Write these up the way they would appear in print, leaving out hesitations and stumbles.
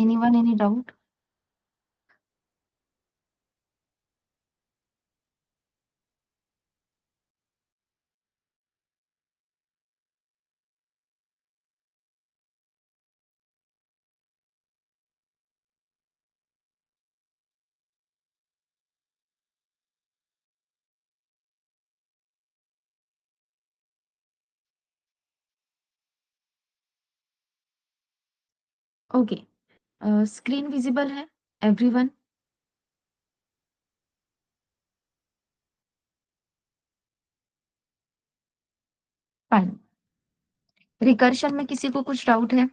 Anyone, any doubt? Okay, screen visible है everyone? Fine. Recursion में किसी को कुछ डाउट है?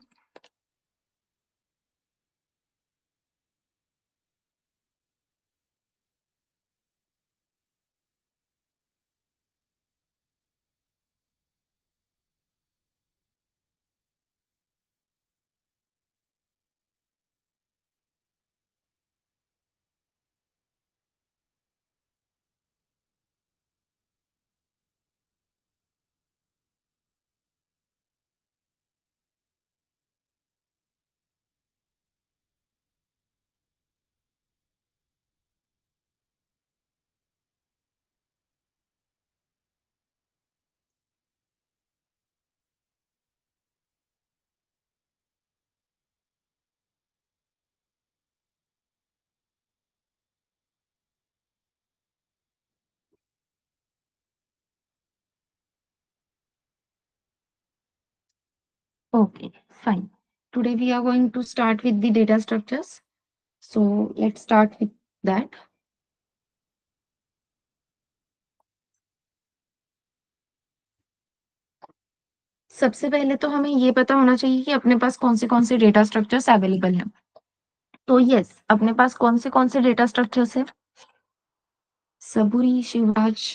Okay, fine. Today we are going to start with the data structures. So let's start with that. सबसे पहले तो हमें ये पता होना चाहिए कि अपने पास कौन से डेटा स्ट्रक्चर्स अवेलेबल हैं। तो यस, अपने पास कौन से डेटा स्ट्रक्चर्स है? Saburi, Shivraj,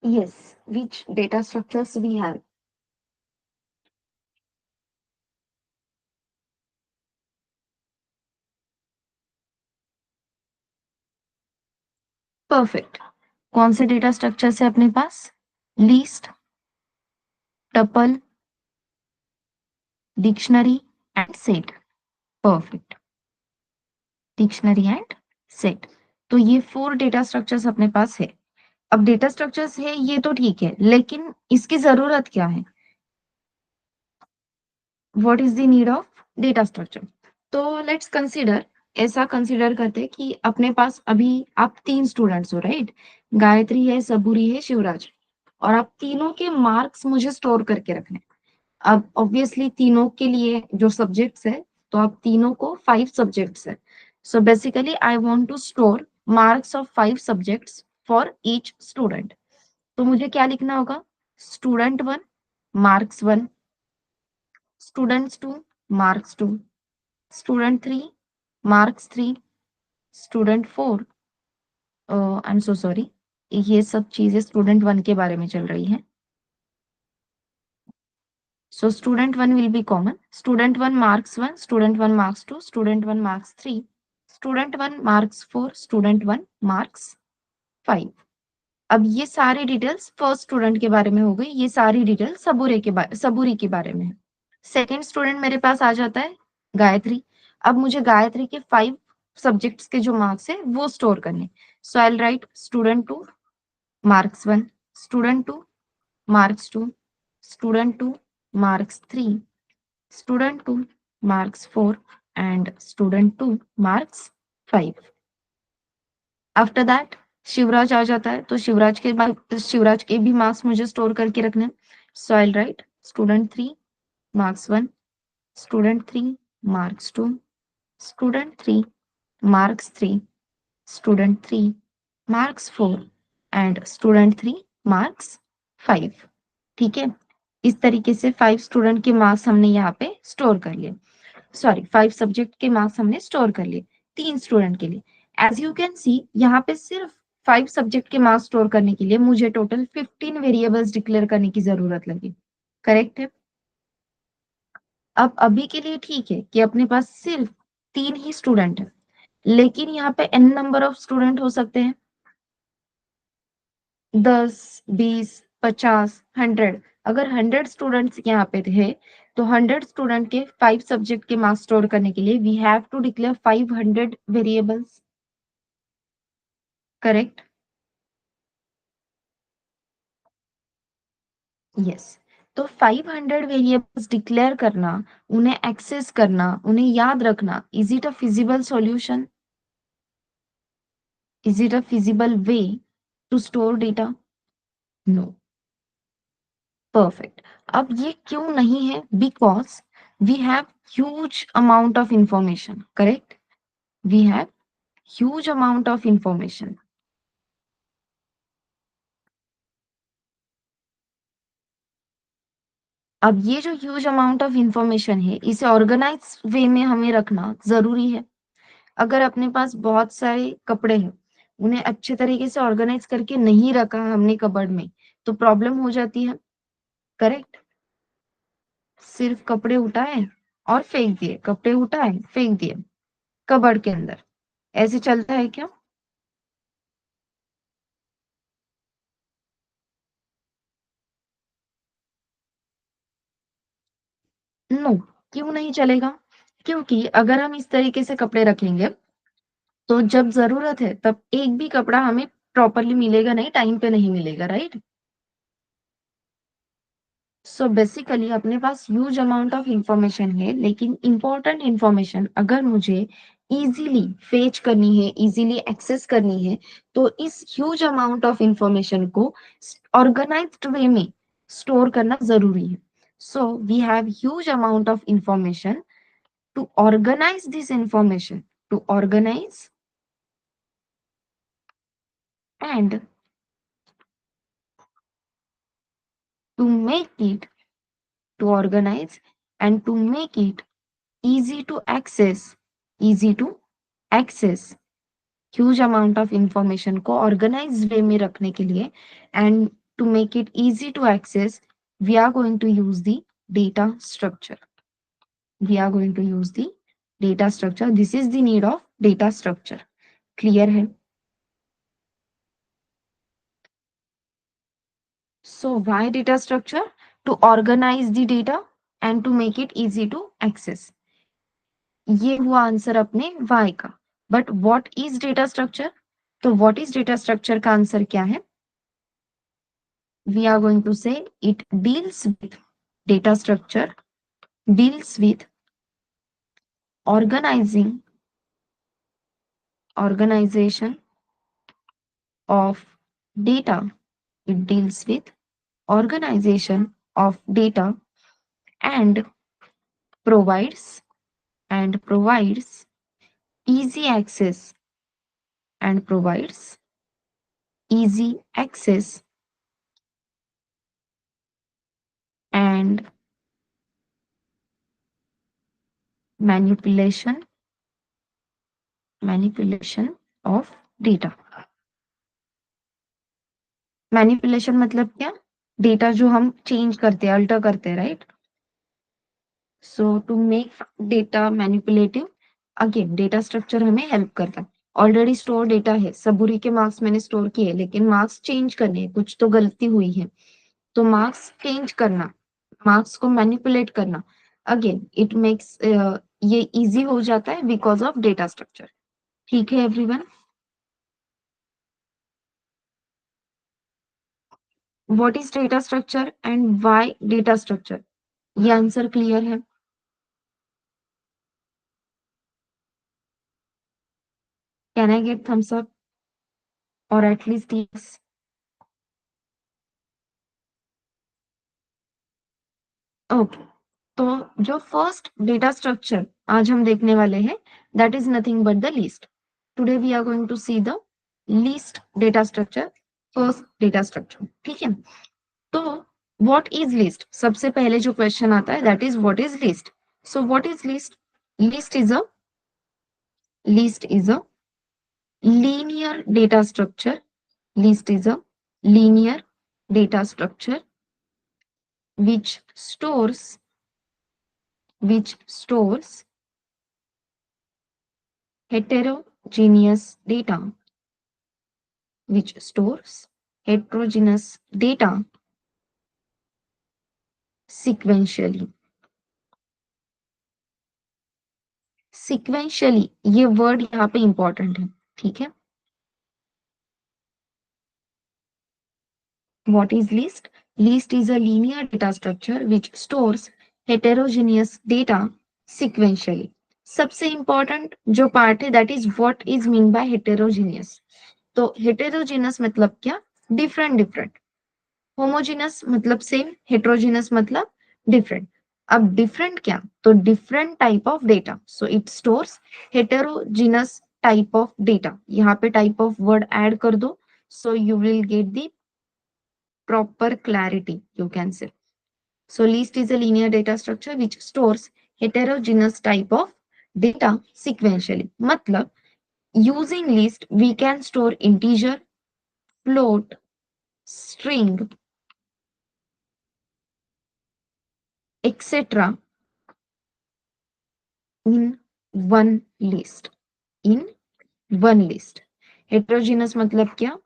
yes, which data structures we have? Perfect. कौन से डेटा स्ट्रक्चर्स है अपने पास? List, tuple, dictionary and set. Perfect, dictionary and set. तो ये 4 डेटा स्ट्रक्चर्स अपने पास है। अब डेटा स्ट्रक्चर्स है ये तो ठीक है, लेकिन इसकी जरूरत क्या है? What is the need of data structure? तो लेट्स कंसीडर, ऐसा कंसीडर करते हैं कि अपने पास अभी आप 3 स्टूडेंट्स हो, राइट? गायत्री है, सबूरी है, शिवराज। और आप तीनों के मार्क्स मुझे स्टोर करके रखने हैं। अब ऑब्वियसली तीनों के लिए जो सब्जेक्ट्स है, तो आप तीनों को 5 सब्जेक्ट्स है। So basically I want to store marks of 5 subjects for each student. तो मुझे क्या लिखना होगा? Student 1 marks 1, students 2 marks 2, student 3 marks 3, student 4, I am so sorry, ये सब चीजें स्टूडेंट 1 के बारे में चल रही हैं। So student 1 will be common. Student 1 marks 1, student 1 marks 2, student 1 marks 3, student 1 marks 4, student 1 marks 5. अब ये सारी डिटेल्स फर्स्ट स्टूडेंट के बारे में हो गई, ये सारी डिटेल्स सबूरी के बारे में है। सेकेंड स्टूडेंट मेरे पास आ जाता है गायत्री। अब मुझे गायत्री के 5 सब्जेक्ट्स के जो मार्क्स है वो स्टोर करने। सो I right student 2 marks 1, student 2 marks 2, student 2 marks 3, student 2 marks 4, and student 2 marks 5. After that Shivraj आ जाता है, तो शिवराज के भी मार्क्स मुझे स्टोर करके रखने। सो I right student 3 marks 1, student 3 marks 2, student 3 marks 3, student 3 marks 4, and student 3 marks 5. ठीक है, इस तरीके से 5 स्टूडेंट के मार्क्स हमने यहाँ पे स्टोर कर लिए। सॉरी, 5 सब्जेक्ट के मार्क्स हमने स्टोर कर लिए 3 स्टूडेंट के लिए। एज यू कैन सी, यहाँ पे सिर्फ 5 सब्जेक्ट के मार्क्स स्टोर करने के लिए मुझे टोटल 15 वेरिएबल्स डिक्लेयर करने की जरूरत लगी। करेक्ट है? अब अभी के लिए ठीक है कि अपने पास सिर्फ 3 ही स्टूडेंट है, लेकिन यहाँ पे n नंबर ऑफ स्टूडेंट हो सकते हैं। 10, 20, 50, 100, अगर 100 स्टूडेंट्स यहाँ पे थे तो 100 स्टूडेंट के 5 सब्जेक्ट के मार्क्स स्टोर करने के लिए we have to declare 500 variables, correct? Yes. तो 500 वेरिएबल्स डिक्लेयर करना, उन्हें एक्सेस करना, उन्हें याद रखना, is it a feasible solution? Is it a feasible way to store data? No. Perfect. अब ये क्यों नहीं है? Because we have huge amount of information, correct? We have huge amount of information. अब ये जो ह्यूज अमाउंट ऑफ इंफॉर्मेशन है, इसे ऑर्गेनाइज वे में हमें रखना जरूरी है। अगर अपने पास बहुत सारे कपड़े हैं, उन्हें अच्छे तरीके से ऑर्गेनाइज करके नहीं रखा हमने कबर्ड में, तो प्रॉब्लम हो जाती है, करेक्ट? सिर्फ कपड़े उठाए और फेंक दिए, कपड़े उठाए फेंक दिए कबर्ड के अंदर, ऐसे चलता है क्या? नो। क्यों नहीं चलेगा? क्योंकि अगर हम इस तरीके से कपड़े रखेंगे तो जब जरूरत है तब एक भी कपड़ा हमें प्रॉपरली मिलेगा नहीं, टाइम पे नहीं मिलेगा, राइट? सो बेसिकली अपने पास ह्यूज अमाउंट ऑफ इंफॉर्मेशन है, लेकिन इंपॉर्टेंट इंफॉर्मेशन अगर मुझे इजीली फेच करनी है, इजीली एक्सेस करनी है, तो इस ह्यूज अमाउंट ऑफ इंफॉर्मेशन को ऑर्गेनाइज्ड वे में स्टोर करना जरूरी है। So we have huge amount of information. To organize this information, to organize and to make it, to organize and to make it easy to access, easy to access huge amount of information को organized way में रखने के लिए and to make it easy to access, we are going to use the data structure. We are going to use the data structure. This is the need of data structure. Clear है? So why data structure? To organize the data and to make it easy to access. ये हुआ answer अपने why का। But what is data structure? तो what is data structure का answer क्या है? We are going to say it deals with, data structure deals with organizing, organization of data. It deals with organization of data and provides, and provides easy access, and provides easy access and manipulation, manipulation of data. Manipulation मतलब क्या? Data जो हम change करते हैं, alter करते हैं, right? So to make data manipulative, again data structure हमें help करता है। ऑलरेडी स्टोर डेटा है, सबूरी के मार्क्स मैंने स्टोर किए, लेकिन मार्क्स चेंज करने हैं, कुछ तो गलती हुई है, तो मार्क्स चेंज करना, मार्क्स को मैनिपुलेट करना, अगेन इट मेक्स, ये इजी हो जाता है बिकॉज ऑफ डेटा स्ट्रक्चर। ठीक है everyone? What is data structure and why data structure? ये आंसर क्लियर है? Can I get thumbs up और एटलीस्ट यस? ओके। तो जो फर्स्ट डेटा स्ट्रक्चर आज हम देखने वाले हैं, that is nothing but the list. Today we are going to see the list data structure, first data structure. ठीक है? तो व्हाट इज लिस्ट? सबसे पहले जो क्वेश्चन आता है that is what is list. So what is list? List is a, list is a linear data structure. List is a linear data structure which stores, which stores heterogeneous data, which stores heterogeneous data sequentially. Sequentially ये word यहाँ पे important है, ठीक है। What is list? List is a linear data structure which stores heterogeneous data sequentially. सबसे important जो part है that is what is mean by heterogeneous. तो heterogeneous मतलब क्या? Different different. Homogeneous मतलब सेम, heterogeneous मतलब different. अब different क्या? तो different type of data. So it stores heterogeneous type of data. यहाँ पे type of word add कर दो. So you will get the proper clarity, you can say. So list is a linear data structure which stores heterogeneous type of data sequentially. मतलब using list we can store integer, float, string, etc. in one list. In one list. Heterogeneous मतलब क्या?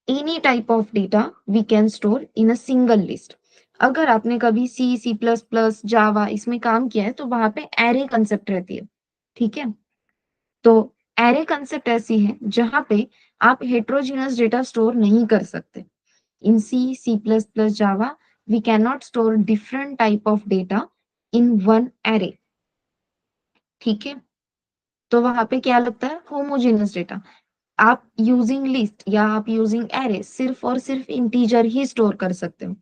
Any type of data we can store in a single list. अगर आपने कभी सी, C plus plus, जावा इसमें काम किया है तो वहां पे एरे कंसेप्ट रहती है, ठीक है। तो एरे कंसेप्ट ऐसी है जहां पे आप हेट्रोजीनस डेटा स्टोर नहीं कर सकते। In C, C plus plus, Java we can not store different type of data in one array, ठीक है। तो वहां पे क्या लगता है? Homogeneous data. आप यूजिंग लिस्ट या आप यूजिंग एरे सिर्फ और सिर्फ इंटीजर ही स्टोर कर सकते हो,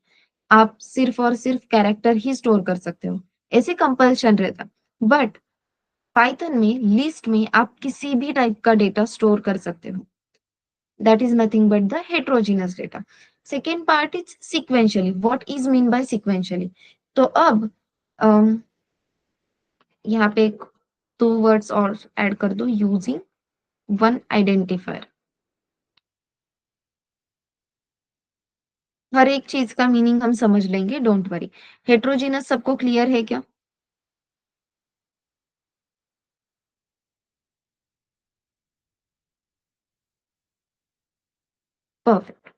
आप सिर्फ और सिर्फ कैरेक्टर ही स्टोर कर सकते हो, ऐसे कंपल्शन रहता है। बट पाइथन में लिस्ट में आप किसी भी टाइप का डेटा स्टोर कर सकते हो। That is nothing but the heterogeneous data. Second part is sequentially. What is mean by sequentially? तो अब यहाँ पे एक दो वर्ड्स और ऐड कर दो, यूजिंग वन आइडेंटिफायर। हर एक चीज का मीनिंग हम समझ लेंगे, डोंट वरी। हेट्रोजीनस सबको क्लियर है क्या? परफेक्ट।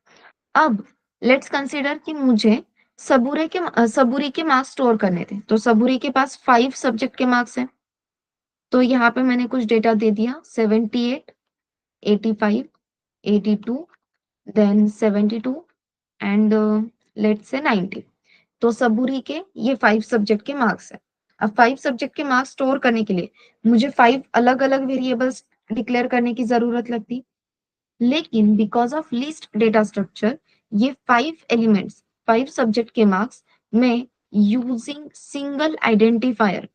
अब लेट्स कंसीडर कि मुझे सबूरी के मार्क्स स्टोर करने थे। तो सबूरी के पास 5 सब्जेक्ट के मार्क्स हैं। तो यहाँ पे मैंने कुछ डेटा दे दिया, 78, 85, 82, देन 72 एंड लेट्स से 90। तो सबूरी के ये 5 सब्जेक्ट के मार्क्स है। अब 5 सब्जेक्ट के मार्क्स स्टोर करने के लिए मुझे 5 अलग अलग वेरिएबल्स डिक्लेयर करने की जरूरत लगती। लेकिन because of list data structure ये 5 एलिमेंट्स, 5 सब्जेक्ट के मार्क्स में using single identifier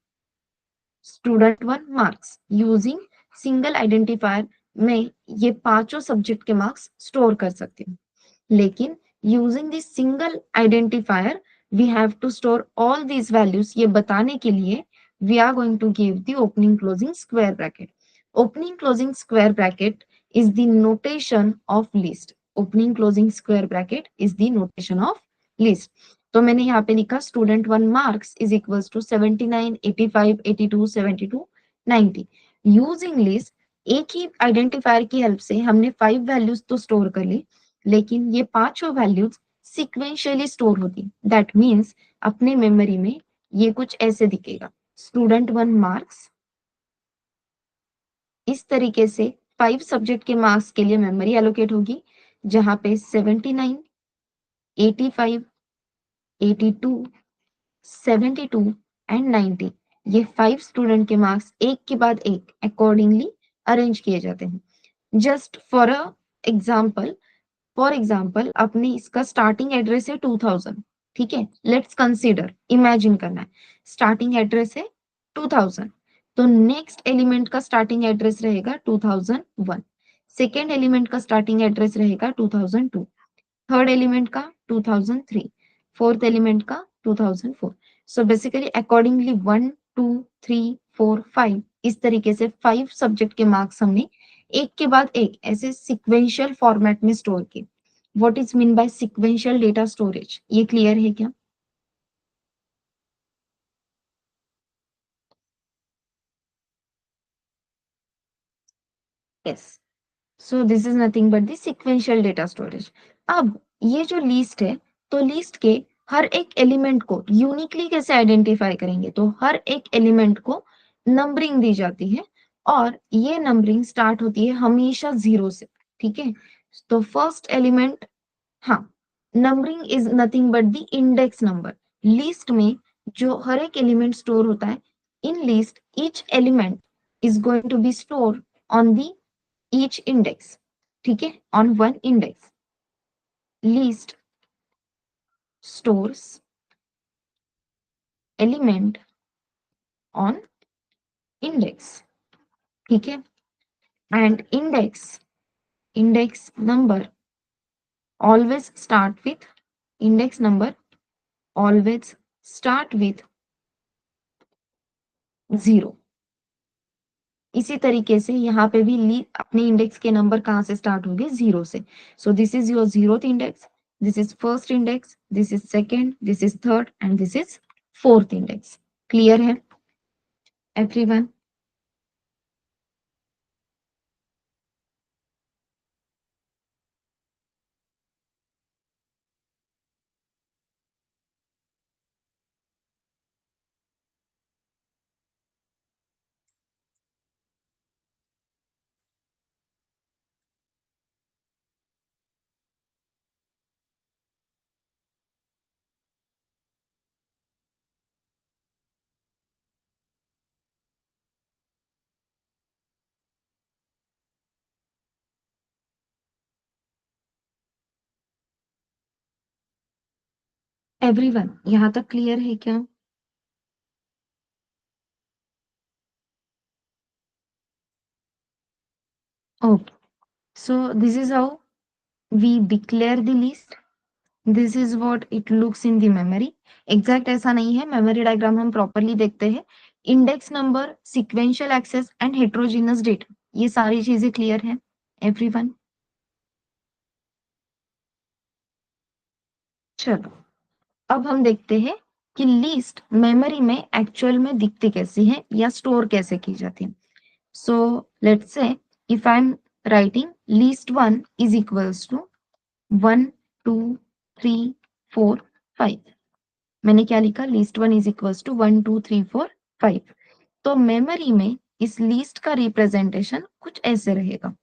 student one marks, using single identifier में ये पांचों सब्जेक्ट के मार्क्स स्टोर कर सकती हूँ। लेकिन using this single identifier we have to store all these values, ये बताने के लिए we are going to give the opening closing square bracket. Opening closing square bracket is the notation of list. Opening closing square bracket is the notation of list. तो मैंने यहाँ पे लिखा student one marks is equals to 79, 85, 82, 72, 90। Using list एक ही identifier की help से हमने 5 वैल्यूज तो स्टोर कर ली, लेकिन ये पांचों वैल्यूज सिक्वेंशियली स्टोर होती। दैट मीन्स अपने मेमोरी में ये कुछ ऐसे दिखेगा, स्टूडेंट वन मार्क्स। इस तरीके से 5 सब्जेक्ट के मार्क्स के लिए मेमोरी एलोकेट होगी, जहां पे 79, 85, 82, 72 एंड 90 ये 5 स्टूडेंट के मार्क्स एक के बाद एक अकॉर्डिंगली अरेंज किए जाते हैं। जस्ट फॉर अ एग्जाम्पल, अपने इसका स्टार्टिंग एड्रेस है 2000, ठीक है। लेट्स कंसीडर, इमेजिन करना है स्टार्टिंग एड्रेस है 2000। तो नेक्स्ट एलिमेंट का स्टार्टिंग एड्रेस रहेगा 2001, सेकेंड एलिमेंट का स्टार्टिंग एड्रेस रहेगा 2002, थर्ड एलिमेंट का 2003, फोर्थ एलिमेंट का 2004। सो बेसिकली अकॉर्डिंगली 1, 2, 3, 4, 5 इस तरीके से 5 सब्जेक्ट के मार्क्स हमने एक के बाद एक ऐसे सिक्वेंशियल फॉर्मेट में स्टोर किए। What is mean by sequential data storage, ये क्लियर है क्या? Yes. So this is nothing but the sequential data storage. अब ये जो लिस्ट है, तो लिस्ट के हर एक एलिमेंट को यूनिकली कैसे आइडेंटिफाई करेंगे, तो हर एक एलिमेंट को नंबरिंग दी जाती है और ये नंबरिंग स्टार्ट होती है हमेशा 0 से। ठीक है, तो फर्स्ट एलिमेंट, हाँ, numbering is nothing but the index number. List में जो हर एक एलिमेंट स्टोर होता है, in list each element is going to be store on the each index. ठीक है, on one index. List stores element on index. ठीक है, and index number always start with index number always start with 0। इसी तरीके से यहाँ पे भी अपने इंडेक्स के नंबर कहाँ से स्टार्ट होंगे, 0 से। So this is your 0th index, this is first index, this is second, this is third and this is fourth index. Clear है एवरीवन? एवरीवन यहाँ तक क्लियर है क्या? Okay, so this is how we declare the list. This is what it looks in the memory. Exact ऐसा नहीं है, memory diagram हम properly देखते हैं। Index number, sequential access and heterogeneous data, ये सारी चीजें क्लियर है एवरीवन? चलो, अब हम देखते हैं कि लिस्ट मेमोरी में एक्चुअल में दिखती कैसी है या स्टोर कैसे की जाती है। So let's say if I am writing list one is equals to 1 2 3 4 5। मैंने क्या लिखा, list one is equals to 1 2 3 4 5। तो मेमोरी में इस लिस्ट का रिप्रेजेंटेशन कुछ ऐसे रहेगा।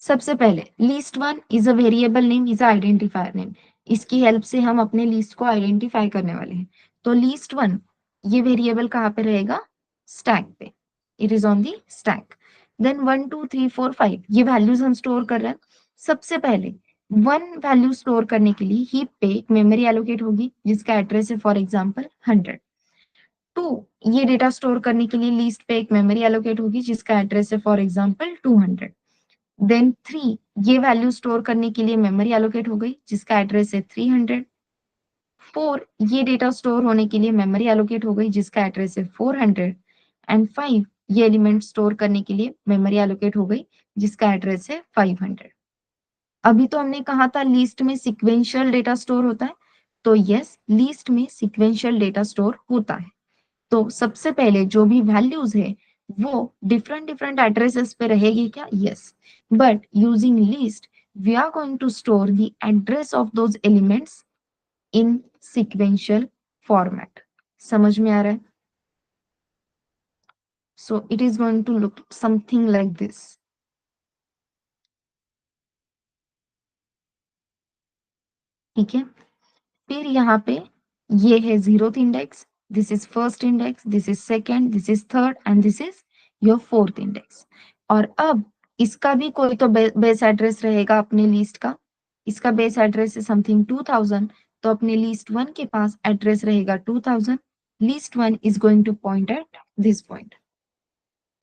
सबसे पहले list one is a variable name, is identifier name. इसकी हेल्प से हम अपने लिस्ट को आइडेंटिफाई करने वाले हैं। तो लिस्ट वन, ये वेरिएबल कहाँ पे रहेगा, स्टैक पे। It is on the stack. Then 1 2 3 4 5 ये वैल्यूज हम स्टोर कर रहे हैं। सबसे पहले वन वैल्यू स्टोर करने के लिए हीप पे एक मेमोरी एलोकेट होगी जिसका एड्रेस है फॉर एग्जाम्पल 100। टू, ये डेटा स्टोर करने के लिए लिस्ट पे एक मेमोरी एलोकेट होगी जिसका एड्रेस है फॉर एग्जाम्पल 200। देन थ्री, ये वैल्यू स्टोर करने के लिए मेमोरी एलोकेट हो गई जिसका एड्रेस है 300। फोर, ये डेटा स्टोर होने के लिए मेमोरी एलोकेट हो गई जिसका एड्रेस है 400। एंड फाइव, ये एलिमेंट स्टोर करने के लिए मेमोरी एलोकेट हो गई जिसका एड्रेस है 500। अभी तो हमने कहा था लिस्ट में सिक्वेंशियल डेटा स्टोर होता है, तो यस, लिस्ट में सिक्वेंशियल डेटा स्टोर होता है। तो सबसे पहले जो भी वैल्यूज है वो डिफरेंट डिफरेंट एड्रेसेस पे रहेगी क्या, yes. But using list we are going to store the address of those elements in sequential format. समझ में आ रहा है? So it is going to look something like this. ठीक है, फिर यहाँ पे ये है 0th index, this is first index, this is second, this is third and this is your fourth index. और अब इसका भी कोई तो बेस एड्रेस रहेगा अपने लिस्ट का। इसका बेस एड्रेस है समथिंग 2000, तो अपने लिस्ट वन के पास एड्रेस रहेगा 2000। List one is going two point at this point.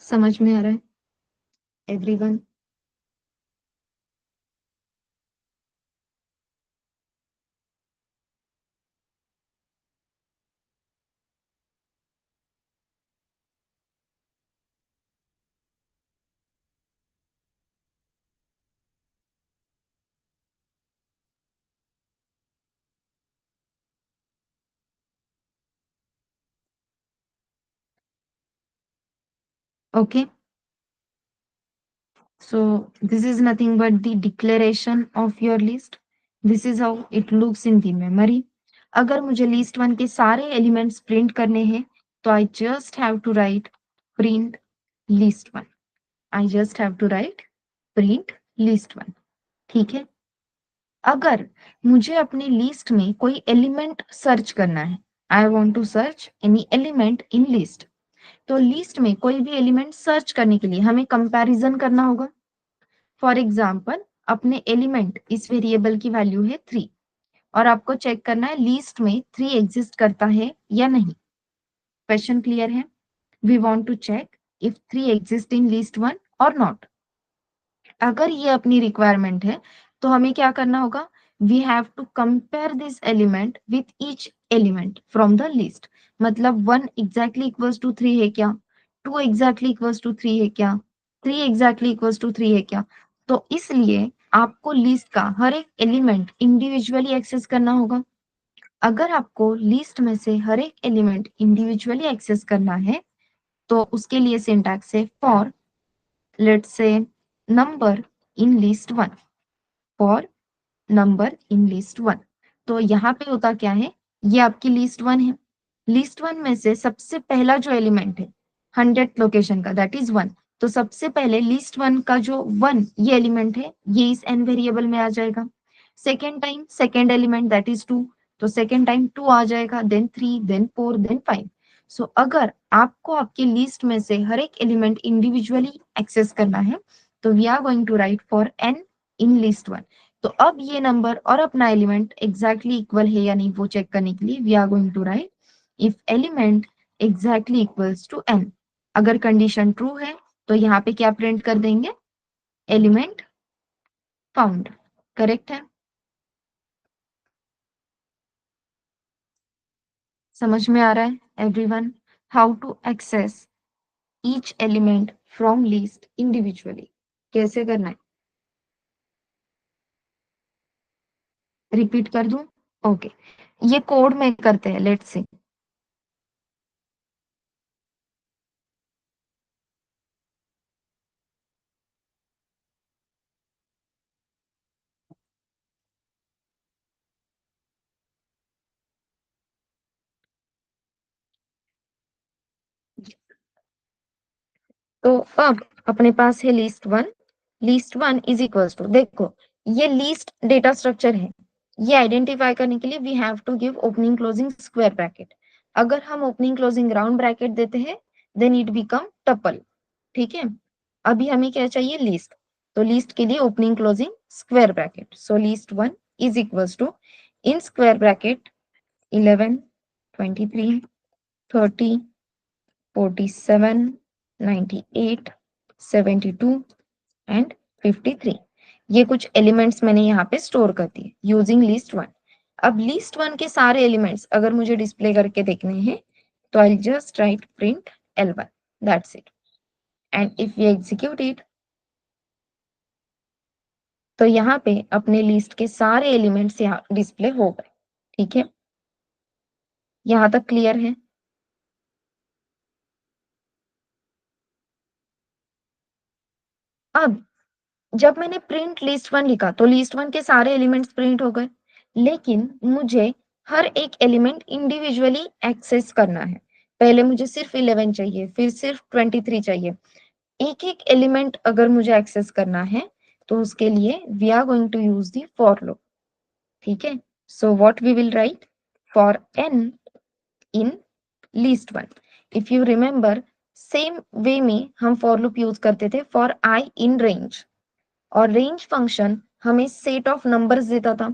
समझ में आ रहा है everyone? Okay, so this is nothing but the declaration of your list. This is how it looks in the memory. अगर मुझे list one के सारे elements print करने हैं तो I just have to write print list one. I just have to write print list one. ठीक है. अगर मुझे अपनी लिस्ट में कोई एलिमेंट सर्च करना है, I want to search any element in list, तो लिस्ट में कोई भी एलिमेंट सर्च करने के लिए हमें कंपैरिजन करना होगा. फॉर एग्जाम्पल, अपने एलिमेंट इस वेरिएबल की वैल्यू है 3 और आपको चेक करना है लिस्ट में 3 एग्जिस्ट करता है या नहीं. क्वेश्चन क्लियर है? We want to check if 3 exist in list one और नॉट. अगर ये अपनी रिक्वायरमेंट है तो हमें क्या करना होगा? We have to compare this element with each element from the list. मतलब 1 एग्जैक्टली इक्वल्स टू 3 है क्या, 2 एग्जैक्टली इक्वल्स टू 3 है क्या, 3 एग्जैक्टली इक्वल्स टू 3 है क्या. तो इसलिए आपको लिस्ट का हर एक एलिमेंट इंडिविजुअली एक्सेस करना होगा. अगर आपको लिस्ट में से हर एक एलिमेंट इंडिविजुअली एक्सेस करना है तो उसके लिए सिंटैक्स है for, let's say, number in list one. For number in list one. तो यहाँ पे होता क्या है, ये आपकी लिस्ट वन है. लिस्ट वन में से सबसे पहला जो एलिमेंट है 100 लोकेशन का, दैट इज वन. तो सबसे पहले लिस्ट वन का जो वन ये एलिमेंट है ये इस एन वेरिएबल में आ जाएगा. Second time second element that is two, तो सेकेंड टाइम टू आ जाएगा, then three, then four, then five. So अगर आपको आपकी लिस्ट में से हर एक एलिमेंट इंडिविजुअली एक्सेस करना है तो we are going to write for N in list one. तो अब ये नंबर और अपना एलिमेंट एग्जैक्टली इक्वल है या नहीं वो चेक करने के लिए we are going to write if element exactly equals to n. अगर कंडीशन ट्रू है तो यहाँ पे क्या प्रिंट कर देंगे? Element found. करेक्ट है? समझ में आ रहा है everyone how to access each element from list individually? कैसे करना है रिपीट कर दूं? ओके, ये कोड में करते हैं. Let's see. तो अब अपने पास है list one. List one is equals to, देखो ये लिस्ट डेटा स्ट्रक्चर है, ये आइडेंटिफाई करने के लिए we have to give opening closing square bracket. अगर हम ओपनिंग क्लोजिंग राउंड ब्रैकेट देते हैं देन इट बिकम टपल. ठीक है, अभी हमें क्या चाहिए? लिस्ट. तो लिस्ट के लिए opening closing square bracket. So list one is equals to in square bracket 11, 23, 30, 47, 98, 72 and 53. ये कुछ एलिमेंट्स मैंने यहाँ पे स्टोर कर दिए यूजिंग लिस्ट वन. अब लिस्ट वन के सारे एलिमेंट्स अगर मुझे डिस्प्ले करके देखने हैं तो I just write print L1. That's it. And if we execute it तो यहाँ पे अपने लिस्ट के सारे एलिमेंट्स यहाँ डिस्प्ले हो गए. ठीक है, यहाँ तक क्लियर है? अब जब मैंने प्रिंट लिस्ट वन लिखा तो लिस्ट वन के सारे एलिमेंट्स प्रिंट हो गए, लेकिन मुझे हर एक एलिमेंट इंडिविजुअली एक्सेस करना है. पहले मुझे सिर्फ 11 चाहिए, फिर सिर्फ 23 चाहिए. एक एक एलिमेंट अगर मुझे एक्सेस करना है तो उसके लिए we are going to use the for loop. ठीक है, so what we will write for N in list one. If you remember same way में हम फॉर लूप यूज करते थे फॉर आई इन रेंज, और रेंज फंक्शन हमें set of numbers देता था.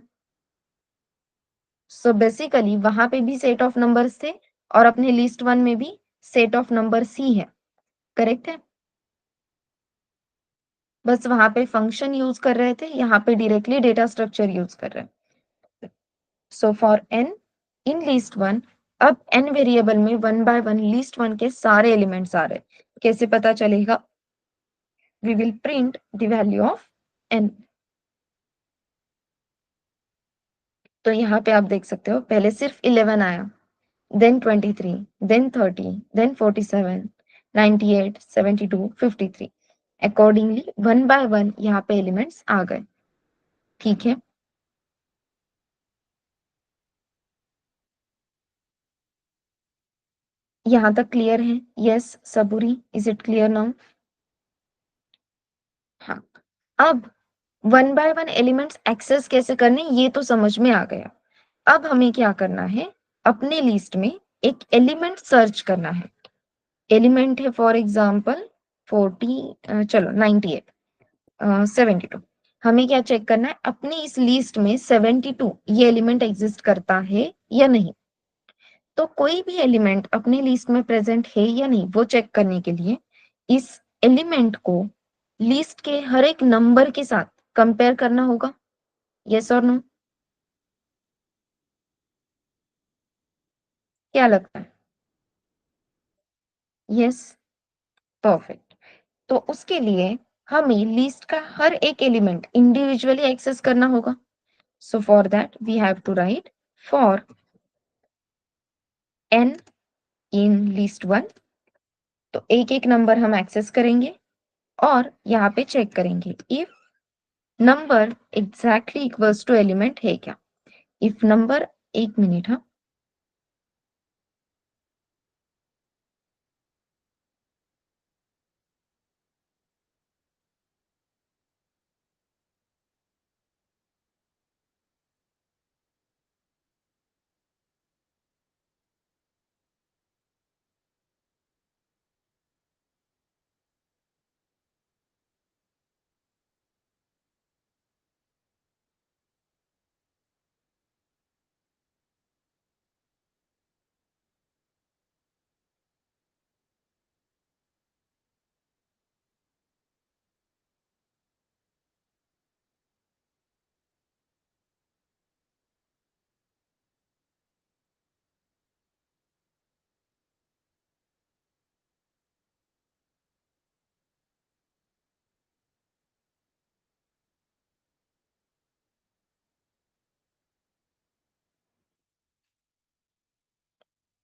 सो बेसिकली वहां पे भी सेट ऑफ नंबर्स थे और अपने लिस्ट वन में भी सेट ऑफ नंबर्स ही है. करेक्ट है? बस वहां पे फंक्शन यूज कर रहे थे, यहाँ पे डायरेक्टली डेटा स्ट्रक्चर यूज कर रहे हैं. So for N in list one, अब एन वेरिएबल में one by one list one के सारे एलिमेंट्स आ रहे हैं. कैसे पता चलेगा? We will print the value of n. तो यहाँ पे आप देख सकते हो, पहले सिर्फ 11 आया, then 23, then 30, then 47, 98, 72, 53। Accordingly one by one यहाँ पे एलिमेंट्स आ गए। ठीक है, यहाँ तक क्लियर है? Yes Saburi, is it clear now? हाँ, अब one by one elements access कैसे करने ये तो समझ में आ गया। अब हमें क्या करना है, अपने लिस्ट में एक एलिमेंट सर्च करना है। एलिमेंट है फॉर एग्जांपल 40, चलो 98, 72। हमें क्या चेक करना है, अपनी इस लिस्ट में 72 ये एलिमेंट एग्जिस्ट करता है या नहीं। तो कोई भी एलिमेंट अपनी लिस्ट में प्रेजेंट है या नहीं वो चेक करने के लिए इस एलिमेंट को लिस्ट के हर एक नंबर के साथ कंपेयर करना होगा। यस और नो? क्या लगता है? Yes, perfect. तो उसके लिए हमें लिस्ट का हर एक एलिमेंट इंडिविजुअली एक्सेस करना होगा। So for that we have to write for n in list one. तो एक एक नंबर हम एक्सेस करेंगे और यहाँ पे चेक करेंगे if number exactly equals to element है क्या। इफ नंबर, एक मिनट,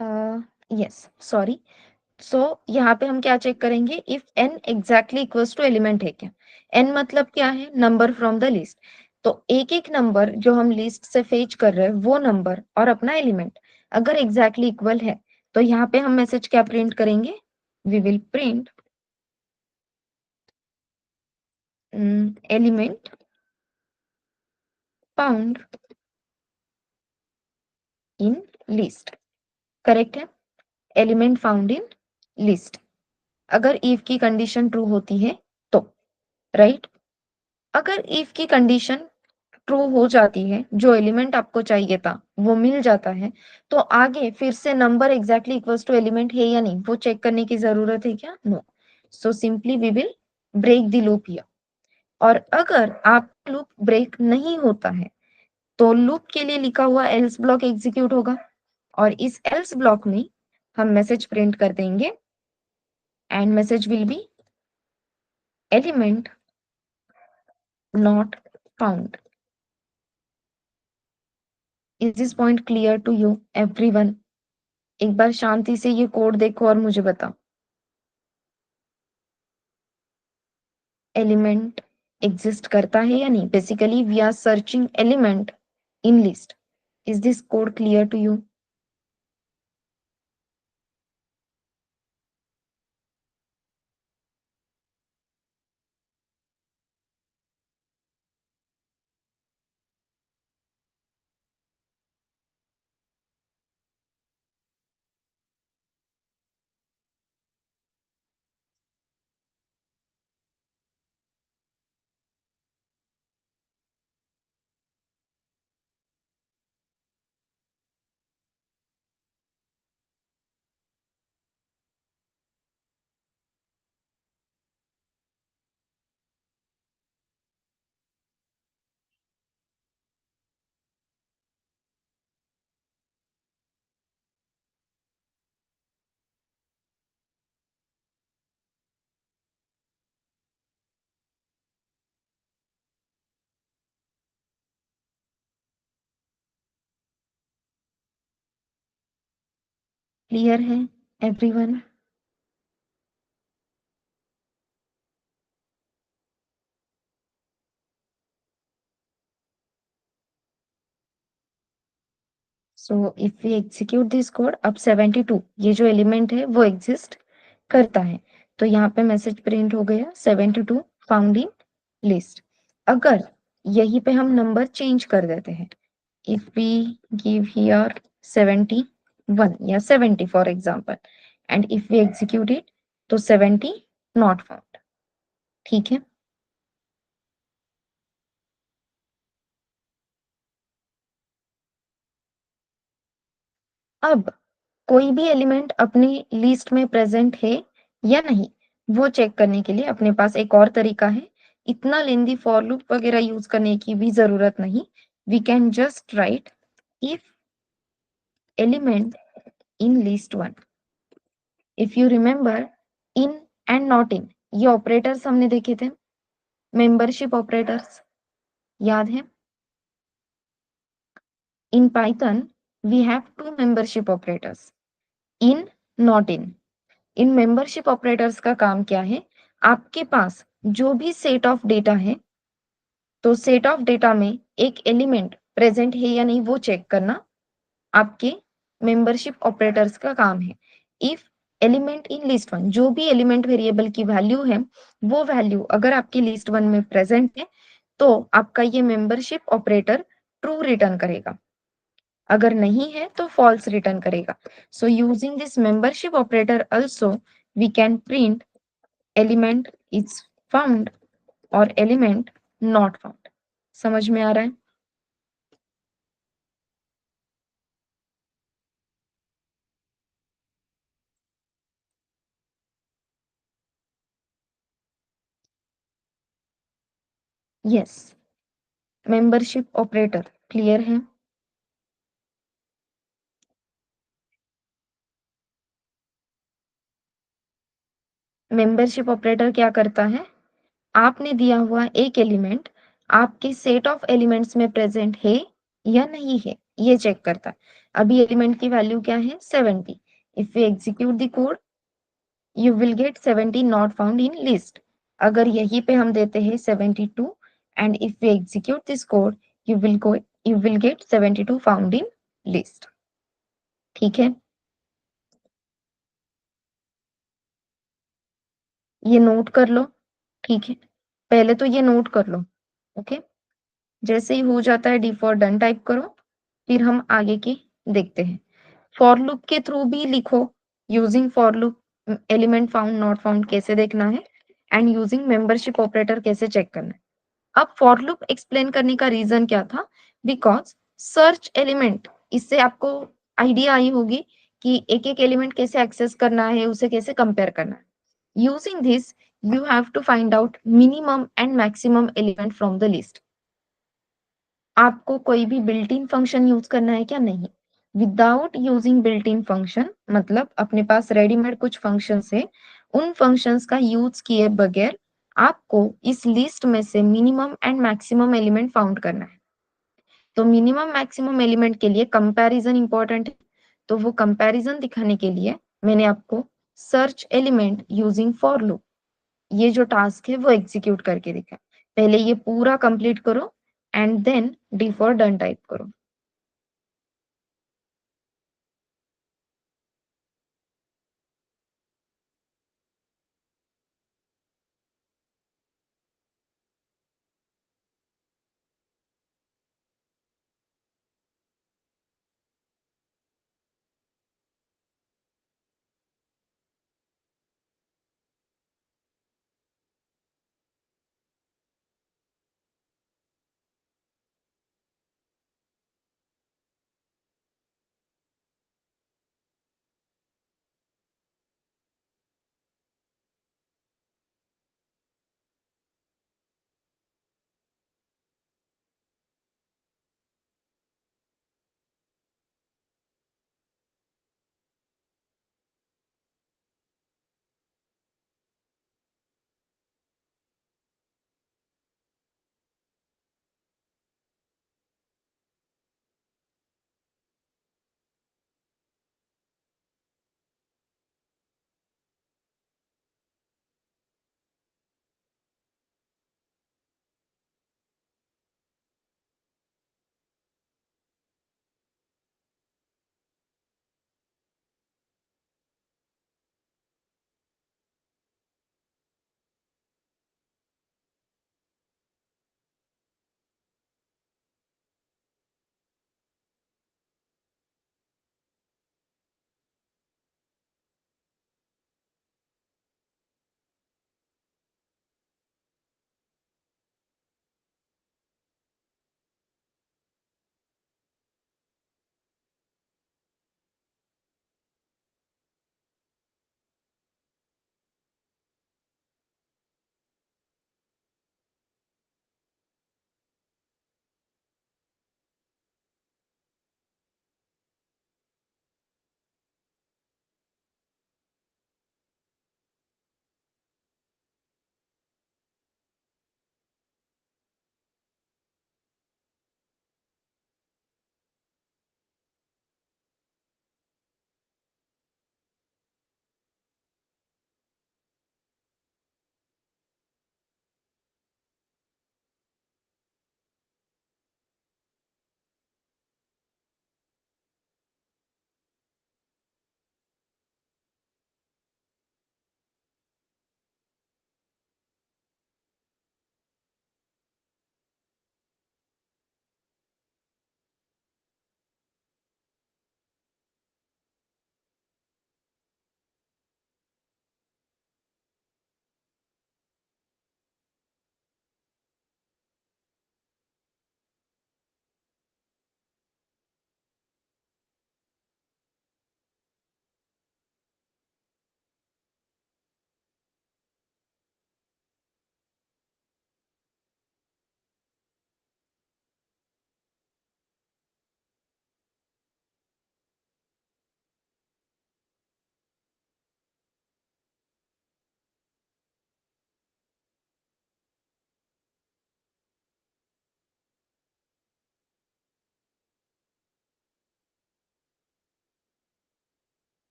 हाँ, यस, सॉरी। सो यहाँ पे हम क्या चेक करेंगे, if n exactly equals to element है क्या। n मतलब क्या है, नंबर फ्रॉम द लिस्ट। तो एक एक नंबर जो हम लिस्ट से फेच कर रहे हैं वो नंबर और अपना एलिमेंट अगर एग्जैक्टली इक्वल है तो यहाँ पे हम मैसेज क्या प्रिंट करेंगे, we will print element found in list. Correct है, एलिमेंट फाउंड इन लिस्ट। अगर इफ की कंडीशन ट्रू होती है तो, राइट। अगर इफ की कंडीशन ट्रू हो जाती है, जो एलिमेंट आपको चाहिए था वो मिल जाता है, तो आगे फिर से number exactly equals to element है या नहीं वो चेक करने की जरूरत है क्या? No. So simply we will break the loop here. और अगर आप लूप ब्रेक नहीं होता है तो लूप के लिए लिखा हुआ एल्स ब्लॉक एग्जीक्यूट होगा और इस एल्स ब्लॉक में हम मैसेज प्रिंट कर देंगे and message will be element not found. Is this point clear to you everyone? एक बार शांति से ये कोड देखो और मुझे बताओ। एलिमेंट एग्जिस्ट करता है या नहीं, basically we are searching element in list. Is this code clear to you? Clear है everyone? So if we execute this code, अब 72 ये जो एलिमेंट है वो एग्जिस्ट करता है। तो यहाँ पे मैसेज प्रिंट हो गया 72 फाउंड इन लिस्ट। अगर यहीं पे हम नंबर चेंज कर देते हैं, इफ वी गिव हियर 71 या 70 for example, and if we execute it, तो 70 नॉट फाउंड। ठीक है। अब कोई भी एलिमेंट अपनी लिस्ट में प्रेजेंट है या नहीं, वो चेक करने के लिए अपने पास एक और तरीका है। इतना लेंदी फॉर लूप वगैरह यूज करने की भी जरूरत नहीं। We can just write if element in list one. If you remember, in and not in, ये ऑपरेटर्स हमने देखे थे, मेंबरशिप ऑपरेटर्स, याद है? In Python we have two membership operators, in, not in. इन मेंबरशिप ऑपरेटर्स का काम क्या है? आपके पास जो भी सेट ऑफ डेटा है, तो सेट ऑफ डेटा में एक एलिमेंट प्रेजेंट है या नहीं वो चेक करना आपके मेंबरशिप ऑपरेटर्स का काम है। If element in list one, जो भी एलिमेंट वेरिएबल की वैल्यू है, वो वैल्यू अगर आपकी लिस्ट वन में प्रेजेंट है, तो आपका ये मेंबरशिप ऑपरेटर ट्रू रिटर्न करेगा। अगर नहीं है तो फॉल्स रिटर्न करेगा। So using this membership operator also we can print element is found और element not found। समझ में आ रहा है? यस, मेंबरशिप ऑपरेटर क्लियर है? मेंबरशिप ऑपरेटर क्या करता है? आपने दिया हुआ एक एलिमेंट आपके सेट ऑफ एलिमेंट्स में प्रेजेंट है या नहीं है, ये चेक करता है। अभी एलिमेंट की वैल्यू क्या है? 70। If we execute the code, you will get 70 not found in list. अगर यहीं पे हम देते हैं 72 and if we execute this code, you will get 72 found in list. ठीक है। ये नोट कर लो। ठीक है, पहले तो ये नोट कर लो। ओके, जैसे ही हो जाता है डी फॉर डन टाइप करो, फिर हम आगे की देखते हैं। फॉर लूप के थ्रू भी लिखो, using for loop element found not found कैसे देखना है, एंड यूजिंग मेंबरशिप ऑपरेटर कैसे चेक करना है। अब फॉर लूप एक्सप्लेन करने का रीजन क्या था? बिकॉज सर्च एलिमेंट, इससे आपको आइडिया आई होगी कि एक एक एलिमेंट कैसे एक्सेस करना है, उसे कैसे कंपेयर करना है। Using this you have to find out minimum and maximum element from the list. आपको कोई भी बिल्ट इन फंक्शन यूज करना है क्या? नहीं। Without using built in function, मतलब अपने पास रेडीमेड कुछ फंक्शंस है, उन फंक्शंस का यूज किए बगैर आपको इस लिस्ट में से minimum and maximum element found करना है। तो मिनिमम मैक्सिमम एलिमेंट के लिए कंपैरिजन इंपॉर्टेंट है। तो वो कंपैरिजन दिखाने के लिए मैंने आपको search element using for loop, ये जो टास्क है वो एग्जीक्यूट करके दिखा। पहले ये पूरा कंप्लीट करो and then D for done type करो।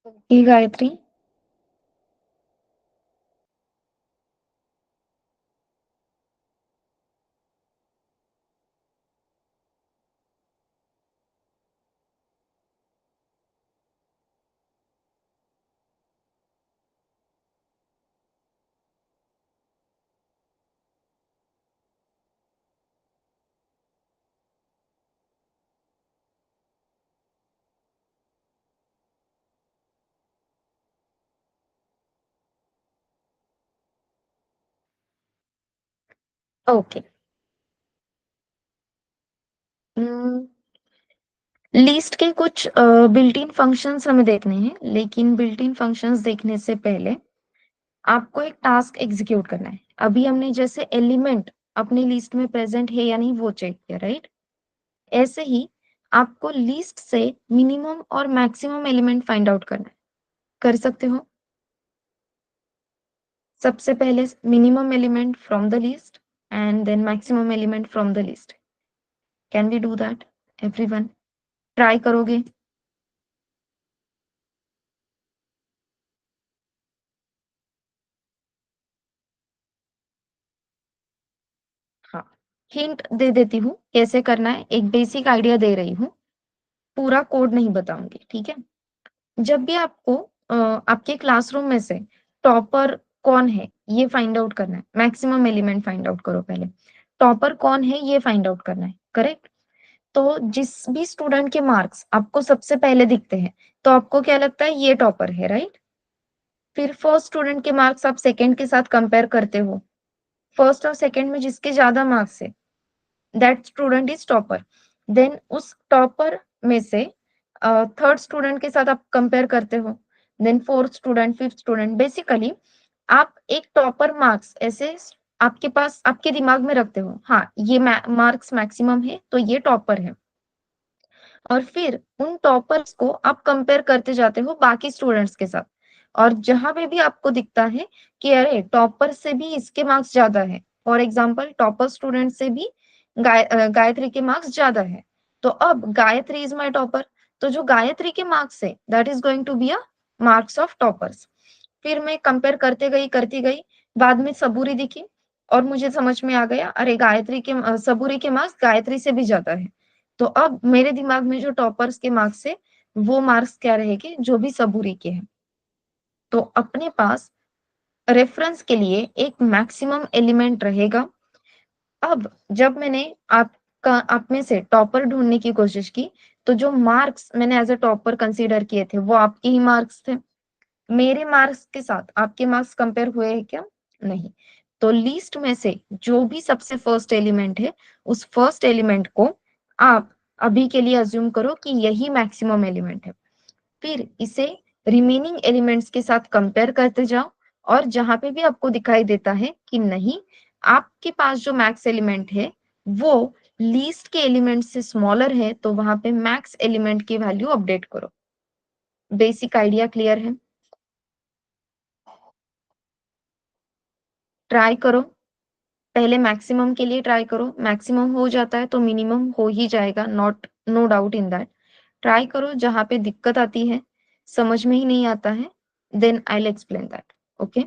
ये गायत्री। ओके। लीस्ट के कुछ बिल्ट इन फंक्शंस हमें देखने हैं, लेकिन बिल्ट इन फंक्शंस देखने से पहले आपको एक टास्क एग्जीक्यूट करना है। अभी हमने जैसे एलिमेंट अपनी लिस्ट में प्रेजेंट है या नहीं वो चेक किया, राइट? ऐसे ही आपको लिस्ट से मिनिमम और मैक्सिमम एलिमेंट फाइंड आउट करना है। कर सकते हो? सबसे पहले minimum element from the list and then maximum element from the list. Can we do that everyone? Try करोगे? हाँ, हिंट दे देती हूँ कैसे करना है, एक बेसिक आइडिया दे रही हूँ, पूरा कोड नहीं बताऊंगी, ठीक है? जब भी आपको आपके क्लासरूम में से टॉपर कौन है ये फाइंड आउट करना है, मैक्सिमम एलिमेंट फाइंड आउट करो पहले। टॉपर कौन है ये फाइंड आउट करना है, करेक्ट? तो जिस भी स्टूडेंट के मार्क्स आपको सबसे पहले दिखते हैं, तो आपको क्या लगता है ये टॉपर है, राइट? फिर फर्स्ट स्टूडेंट के मार्क्स आप सेकंड के साथ कंपेयर करते हो। फर्स्ट और सेकंड में जिसके ज्यादा मार्क्स है that student is topper. Then उस टॉपर में से थर्ड स्टूडेंट के साथ आप कंपेयर करते हो। Then fourth student, fifth student. Basically आप एक टॉपर मार्क्स ऐसे आपके पास आपके दिमाग में रखते हो, हाँ ये मार्क्स मैक्सिमम है तो ये टॉपर है। और फिर उन टॉपर्स को आप कंपेयर करते जाते हो बाकी स्टूडेंट्स के साथ। और जहां पे भी आपको दिखता है कि अरे टॉपर से भी इसके मार्क्स ज्यादा है, फॉर एग्जाम्पल टॉपर स्टूडेंट से भी गायत्री के मार्क्स ज्यादा है, तो अब गायत्री इज माई टॉपर। तो जो गायत्री के मार्क्स है that is going to be a marks of toppers. फिर मैं कंपेयर करते गई करती गई, बाद में सबूरी दिखी और मुझे समझ में आ गया अरे गायत्री के सबूरी के मार्क्स गायत्री से भी ज्यादा है। तो अब मेरे दिमाग में जो टॉपर्स के मार्क्स है वो मार्क्स क्या रहेंगे जो भी सबूरी के हैं। तो अपने पास रेफरेंस के लिए एक मैक्सिमम एलिमेंट रहेगा। अब जब मैंने आपका आप में से टॉपर ढूंढने की कोशिश की, तो जो मार्क्स मैंने एज अ टॉपर कंसीडर किए थे वो आपके ही मार्क्स थे। मेरे मार्क्स के साथ आपके मार्क्स कंपेयर हुए हैं क्या? नहीं। तो लिस्ट में से जो भी सबसे फर्स्ट एलिमेंट है उस फर्स्ट एलिमेंट को आप अभी के लिए अज्यूम करो कि यही मैक्सिमम एलिमेंट है। फिर इसे रिमेनिंग एलिमेंट्स के साथ कंपेयर करते जाओ, और जहां पे भी आपको दिखाई देता है कि नहीं आपके पास जो मैक्स एलिमेंट है वो लीस्ट के एलिमेंट से स्मॉलर है, तो वहां पे मैक्स एलिमेंट की वैल्यू अपडेट करो। बेसिक आइडिया क्लियर है? ट्राई करो। पहले मैक्सिमम के लिए ट्राई करो, मैक्सिमम हो जाता है तो मिनिमम हो ही जाएगा, not know doubt in that. Try करो, जहां पे दिक्कत आती है, समझ में ही नहीं आता है, then I will explain that. Okay.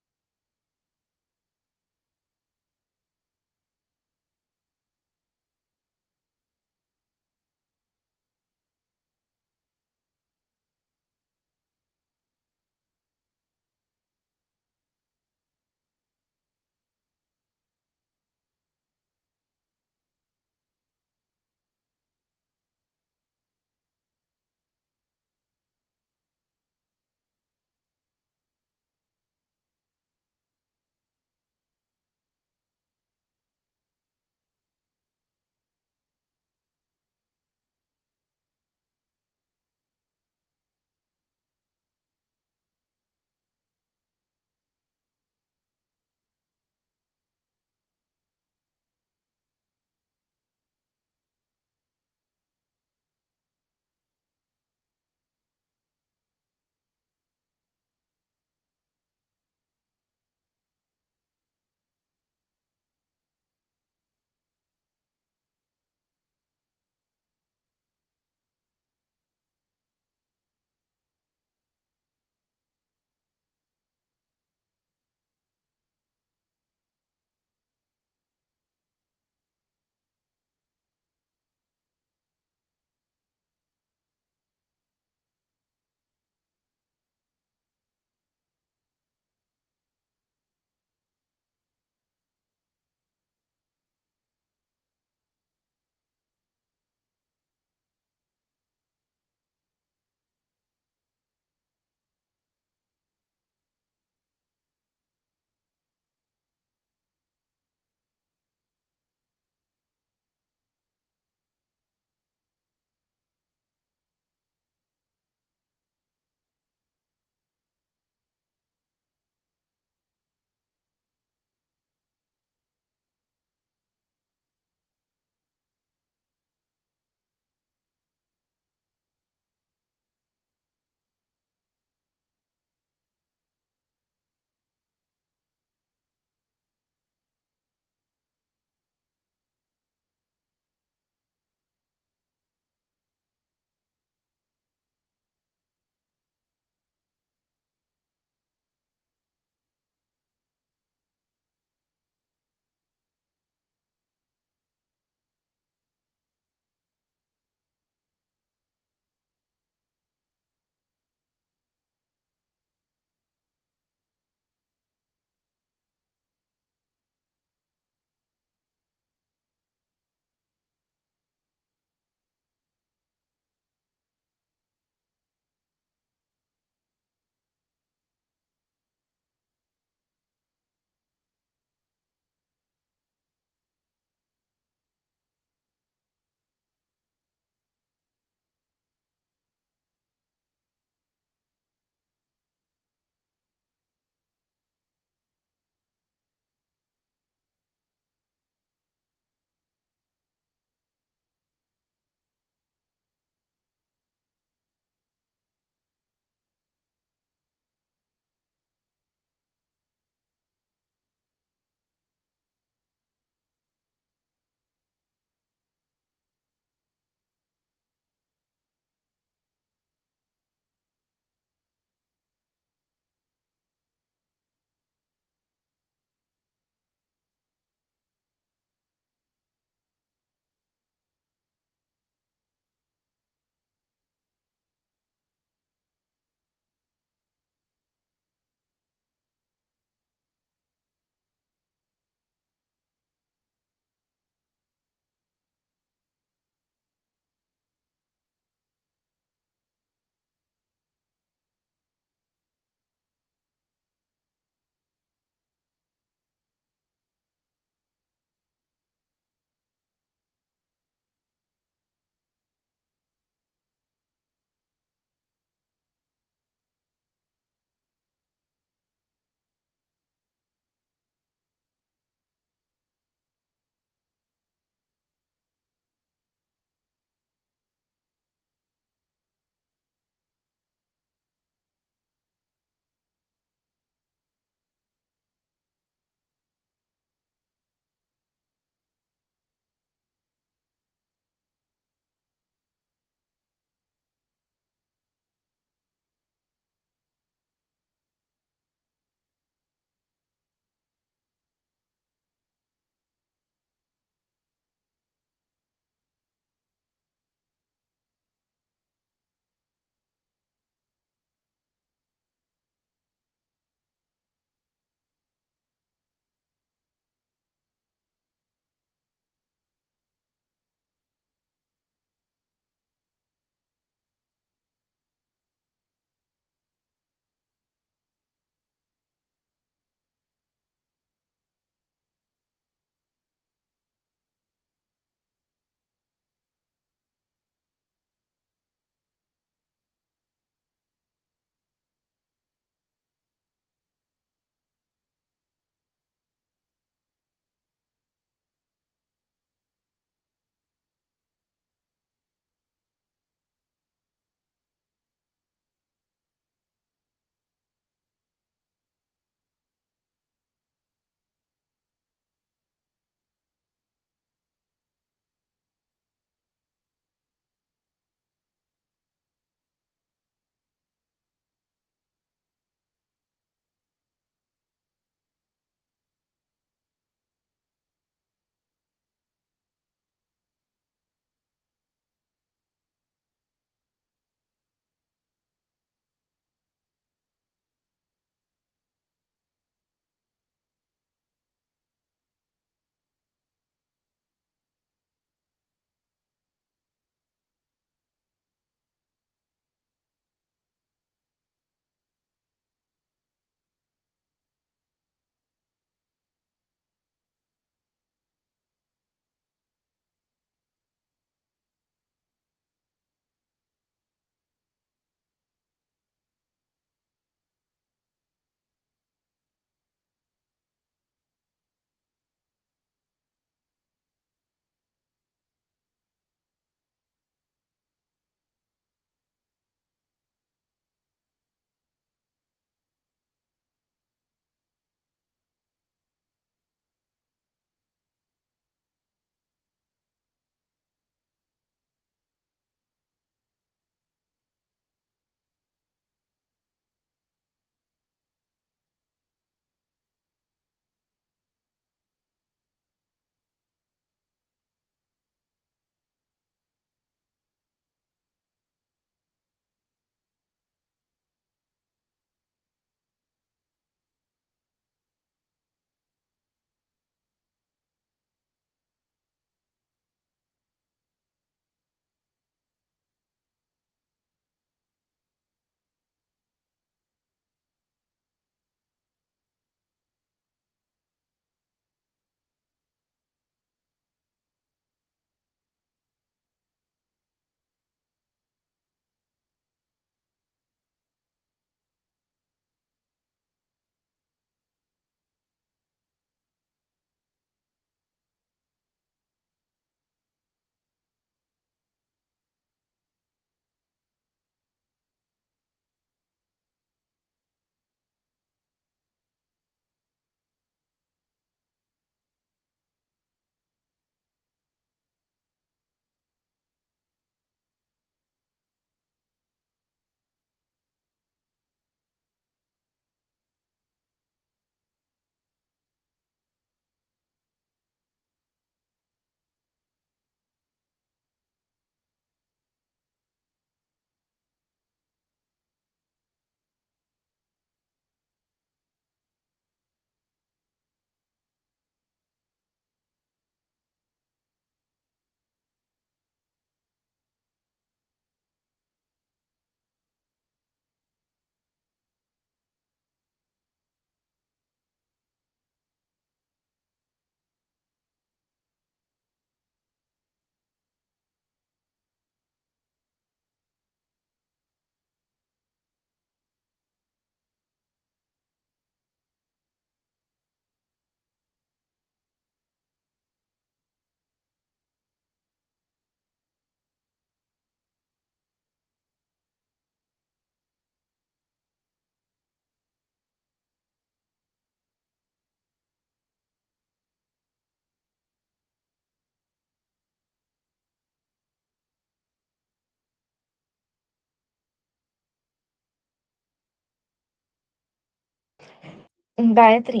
Gayatri,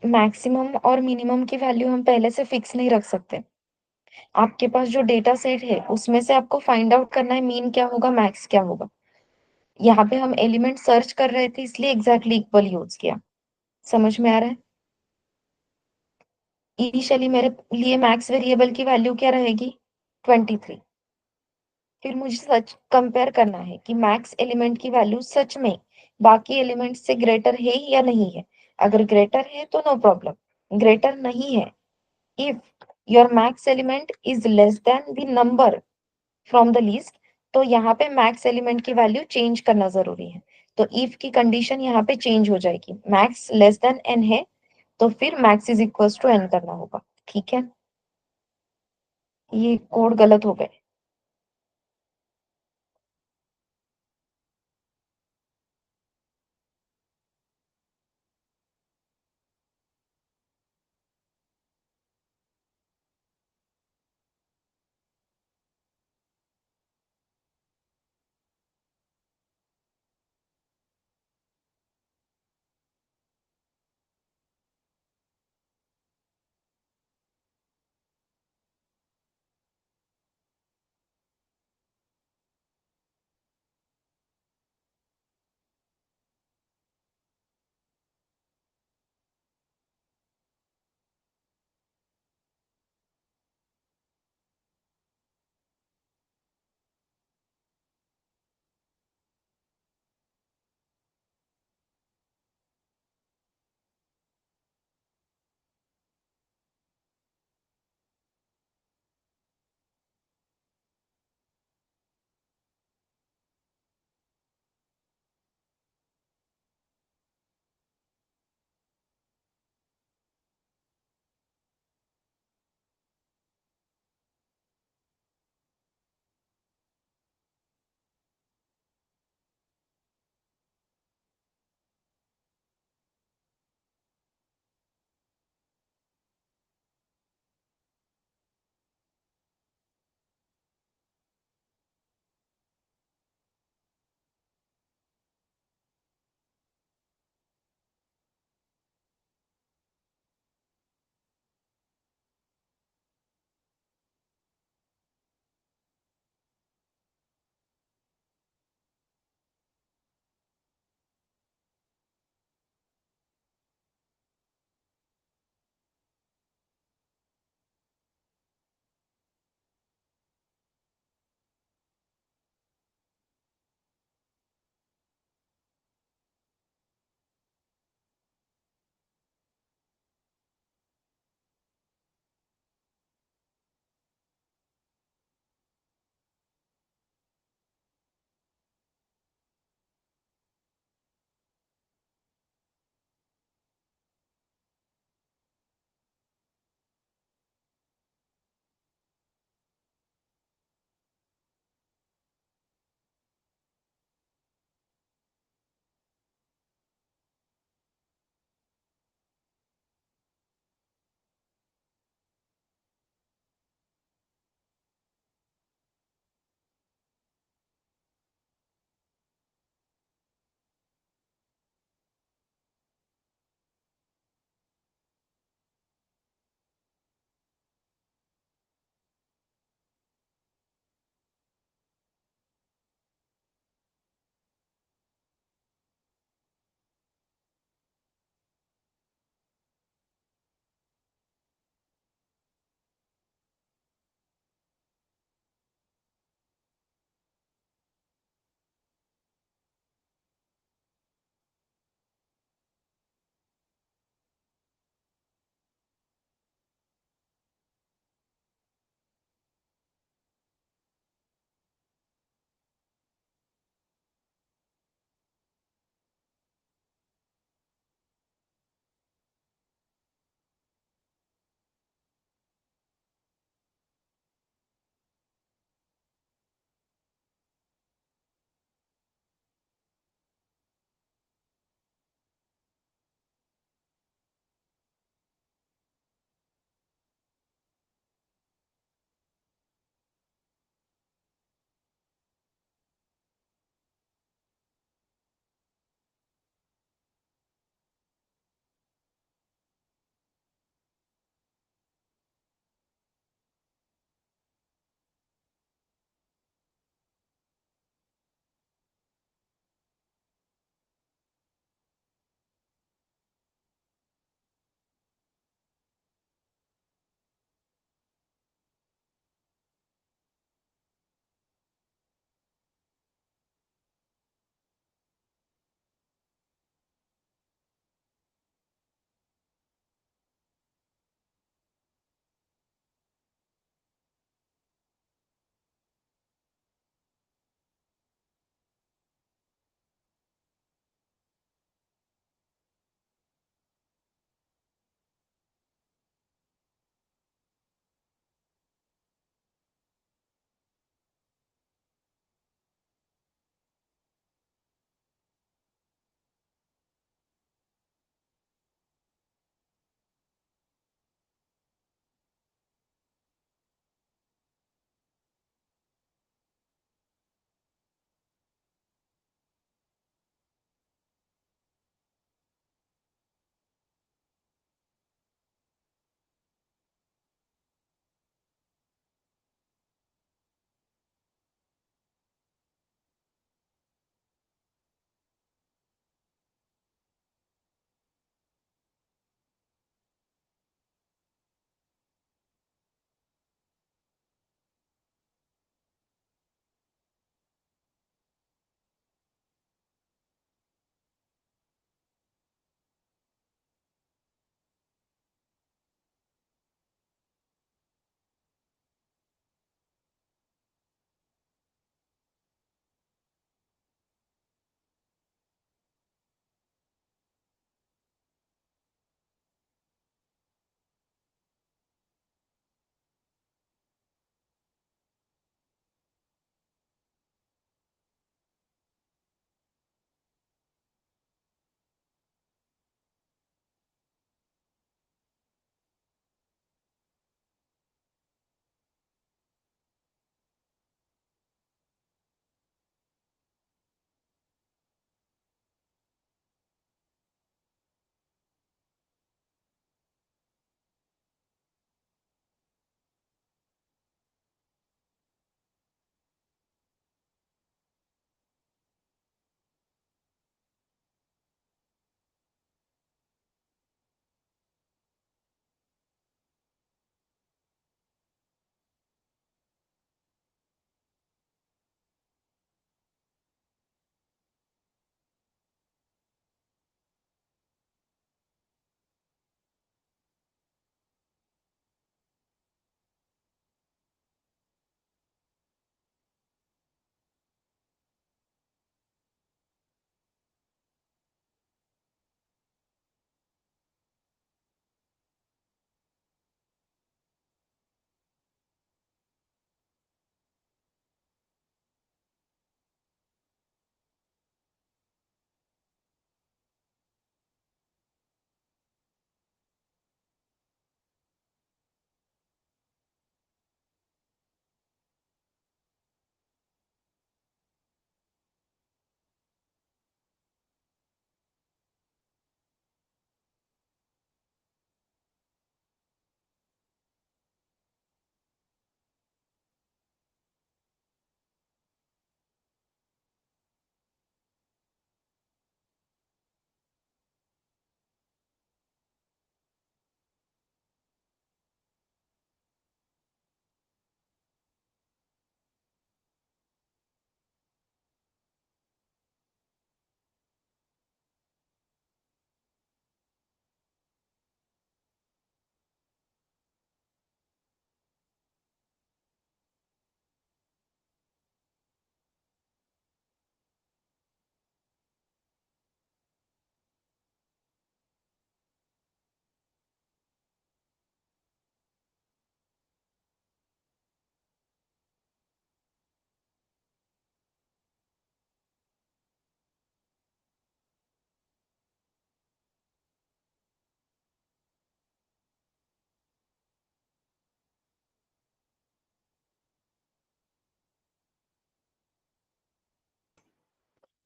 maximum और मिनिमम की वैल्यू हम पहले से फिक्स नहीं रख सकते। आपके पास जो डेटा सेट है उसमें से आपको फाइंड आउट करना है मीन क्या होगा, मैक्स क्या होगा। यहाँ पे हम एलिमेंट सर्च कर रहे थे इसलिए एग्जैक्टली इक्वल यूज किया। समझ में आ रहा है? इनिशियली मेरे लिए मैक्स वेरिएबल की वैल्यू क्या रहेगी, 23। फिर मुझे सच कंपेयर करना है कि मैक्स एलिमेंट की वैल्यू सच में बाकी एलिमेंट से ग्रेटर है या नहीं है। अगर ग्रेटर है तो नो प्रॉब्लम, ग्रेटर नहीं है, if your max element is less then the number from the list, तो यहाँ पे मैक्स एलिमेंट की वैल्यू चेंज करना जरूरी है। तो इफ की कंडीशन यहाँ पे चेंज हो जाएगी, मैक्स लेस देन एन है तो फिर max is equal to n करना होगा। ठीक है, ये कोड गलत हो गए।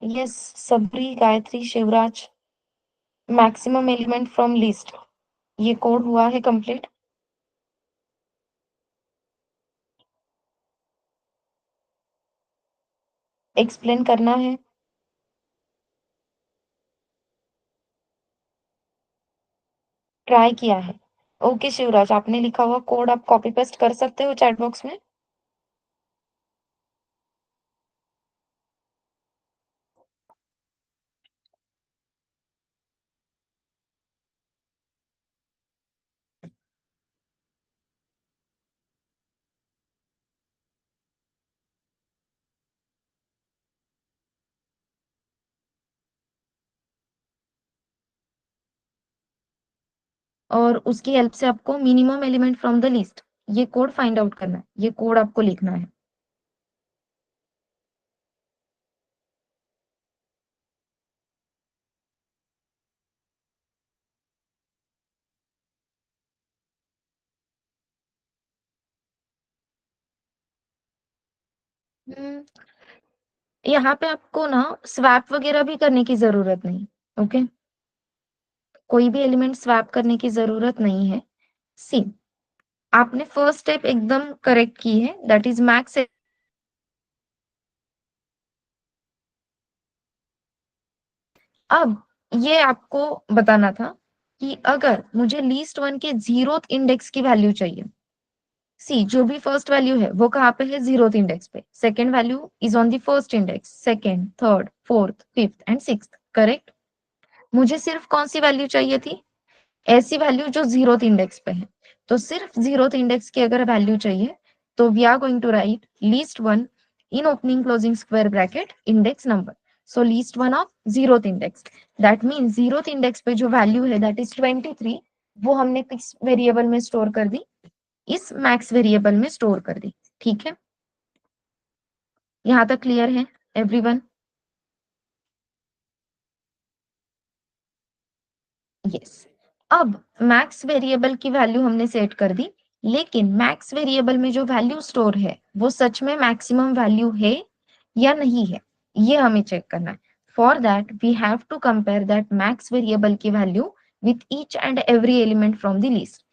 Yes, Sabari, Gayatri, Shivraj. Maximum element from list, ये कोड हुआ है कंप्लीट। एक्सप्लेन करना है। ट्राई किया है। ओके शिवराज, आपने लिखा हुआ कोड आप कॉपी पेस्ट कर सकते हो चैट बॉक्स में। और उसकी हेल्प से आपको minimum element from the list, ये कोड फाइंड आउट करना है, ये कोड आपको लिखना है। हम्म, यहाँ पे आपको ना स्वैप वगैरह भी करने की जरूरत नहीं। ओके, कोई भी एलिमेंट स्वैप करने की जरूरत नहीं है। सी, आपने फर्स्ट स्टेप एकदम करेक्ट की है, दैट इज मैक्स। अब ये आपको बताना था कि अगर मुझे लीस्ट वन के जीरोथ इंडेक्स की वैल्यू चाहिए। सी, जो भी फर्स्ट वैल्यू है वो कहाँ पे है? जीरोथ इंडेक्स पे। Second value is on the first index, second, third, fourth, fifth and sixth. Correct. मुझे सिर्फ कौन सी वैल्यू चाहिए थी? ऐसी वैल्यू जो जीरोथ इंडेक्स पे है। तो सिर्फ जीरोथ इंडेक्स की अगर वैल्यू चाहिए तो we are going to write list one in opening closing square bracket index number. So list one of zeroth index, that mean zeroth index पे जो वैल्यू है दैट इज 23, वो हमने किस वेरिएबल में स्टोर कर दी? इस मैक्स वेरिएबल में स्टोर कर दी। ठीक है, यहाँ तक क्लियर है एवरीवन? यस। अब मैक्स वेरिएबल की वैल्यू हमने सेट कर दी, लेकिन मैक्स वेरिएबल में जो वैल्यू स्टोर है वो सच में मैक्सिमम वैल्यू है या नहीं है, ये हमें चेक करना है। For that we have to compare that max variable की value with each and every element from the list.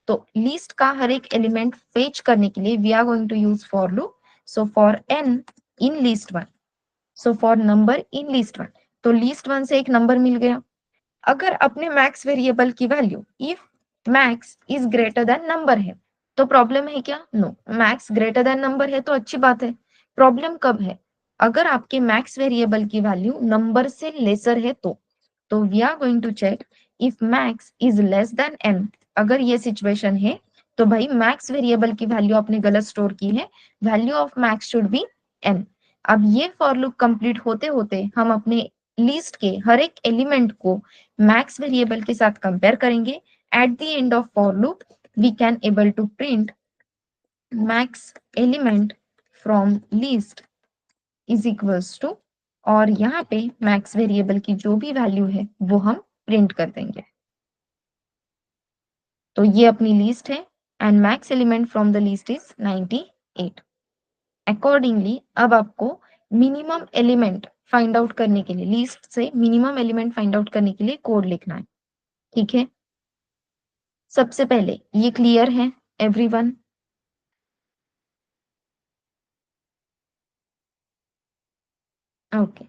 तो लिस्ट का हर एक एलिमेंट फेच करने के लिए we are going to use for loop. So for N in list one, so for number in list one, तो list one से एक नंबर मिल गया। अगर अपने मैक्स वेरिएबल की value if max is greater than number है, तो प्रॉब्लम है क्या? No, max greater than number है तो अच्छी बात है। प्रॉब्लम कब है? अगर आपके मैक्स वेरिएबल की वैल्यू नंबर से लेसर है तो we are going to check if max is less than n. अगर ये सिचुएशन है तो भाई मैक्स वेरिएबल की वैल्यू आपने गलत स्टोर की है, value of max should be n. अब ये फॉर लूप कंप्लीट होते होते हम अपने लिस्ट के हर एक एलिमेंट को मैक्स वेरिएबल के साथ कंपेयर करेंगे। At the end of for loop we can able to print max element from list is equals to, और यहाँ पे मैक्स वेरिएबल की जो भी वैल्यू है वो हम प्रिंट कर देंगे। तो ये अपनी लिस्ट है and max element from the list is 98। Accordingly अब आपको मिनिमम एलिमेंट फाइंड आउट करने के लिए, लिस्ट से मिनिमम एलिमेंट फाइंड आउट करने के लिए कोड लिखना है। ठीक है, सबसे पहले ये क्लियर है everyone? Okay.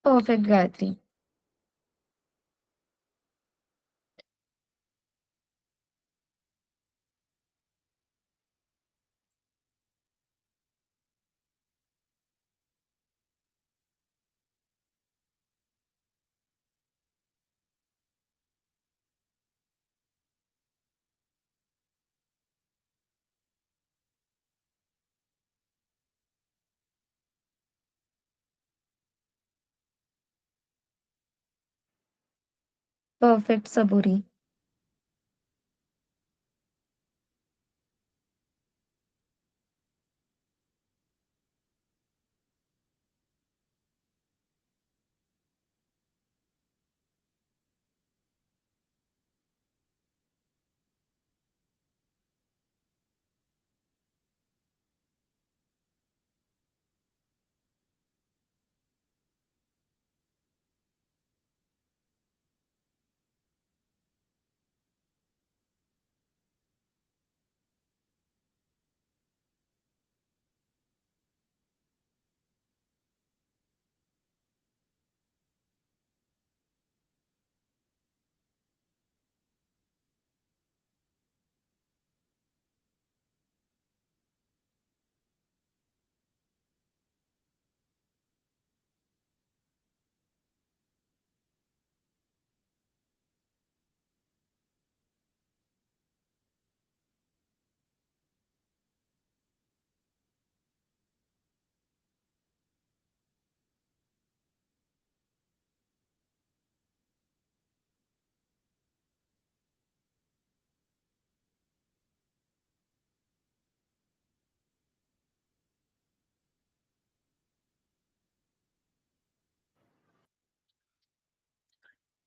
Perfect Gayatri. Perfect सबूरी।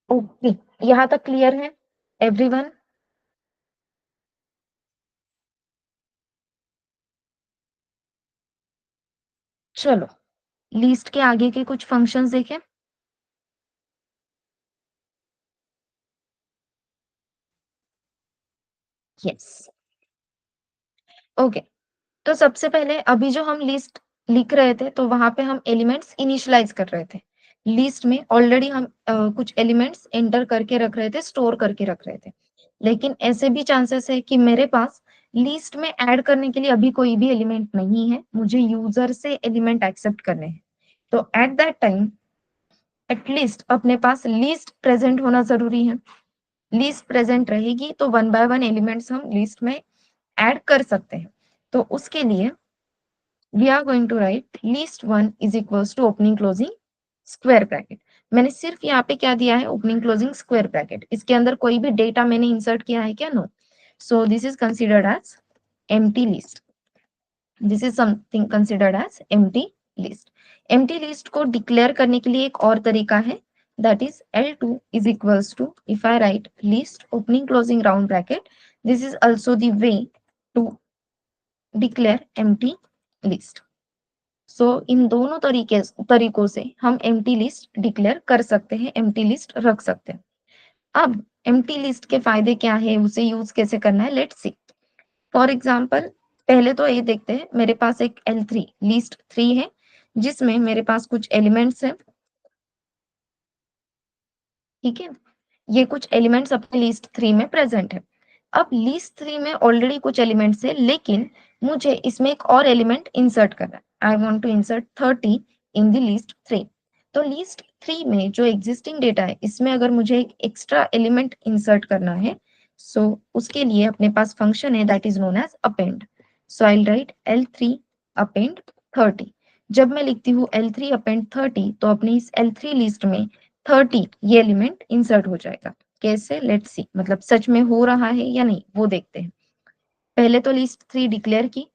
ओके, यहाँ तक क्लियर है एवरीवन? चलो, लीस्ट के आगे के कुछ फंक्शंस देखें। यस। ओके, तो सबसे पहले अभी जो हम लिस्ट लिख रहे थे, तो वहां पे हम एलिमेंट्स इनिशियलाइज कर रहे थे। लिस्ट में ऑलरेडी हम कुछ एलिमेंट्स एंटर करके रख रहे थे, स्टोर करके रख रहे थे। लेकिन ऐसे भी चांसेस है कि मेरे पास लिस्ट में ऐड करने के लिए अभी कोई भी एलिमेंट नहीं है, मुझे यूजर से एलिमेंट एक्सेप्ट करने हैं। तो एट दैट टाइम एटलीस्ट अपने पास लिस्ट प्रेजेंट होना जरूरी है। लिस्ट प्रेजेंट रहेगी तो वन बाय वन एलिमेंट्स हम लिस्ट में ऐड कर सकते हैं। तो उसके लिए we are going to write list one is equals to opening closing square bracket। मैंने सिर्फ यहाँ पे क्या दिया है, ओपनिंग क्लोजिंग स्क्वायर ब्रैकेट। इसके अंदर कोई भी डेटा मैंने इंसर्ट किया है क्या? No. So this is considered as empty list. This is something considered as empty list. Empty list को डिक्लेयर करने के लिए एक और तरीका है, that is L2 is equals to, if I write list opening closing round bracket, this is also the way to declare empty list। सो इन दोनों तरीकों से हम एम्प्टी लिस्ट डिक्लेयर कर सकते हैं, एम्प्टी लिस्ट रख सकते हैं। अब एम्प्टी लिस्ट के फायदे क्या है, उसे यूज कैसे करना है, लेट्स सी। फॉर एग्जांपल, पहले तो ये देखते हैं, मेरे पास एक L3 लिस्ट 3 है जिसमें मेरे पास कुछ एलिमेंट्स हैं। ठीक है, ये कुछ एलिमेंट्स अपने लिस्ट 3 में प्रेजेंट है। अब लिस्ट 3 में ऑलरेडी कुछ एलिमेंट्स है, लेकिन मुझे इसमें एक और एलिमेंट इंसर्ट करना है। I want to insert 30 in the list 3। तो लिस्ट 3 में जो एग्जिस्टिंग डेटा है, इसमें अगर मुझे एक एक्स्ट्रा एलिमेंट इंसर्ट करना है, सो उसके लिए अपने पास फंक्शन है that is known as append. So I write L3 append 30। जब मैं लिखती हूँ L3 अपेंड 30, तो अपनी इस L3 लिस्ट में 30 ये एलिमेंट इंसर्ट हो जाएगा। कैसे, लेट्स सी, मतलब सच में हो रहा है या नहीं वो देखते हैं। पहले तो लिस्ट 3 डिक्लेयर की,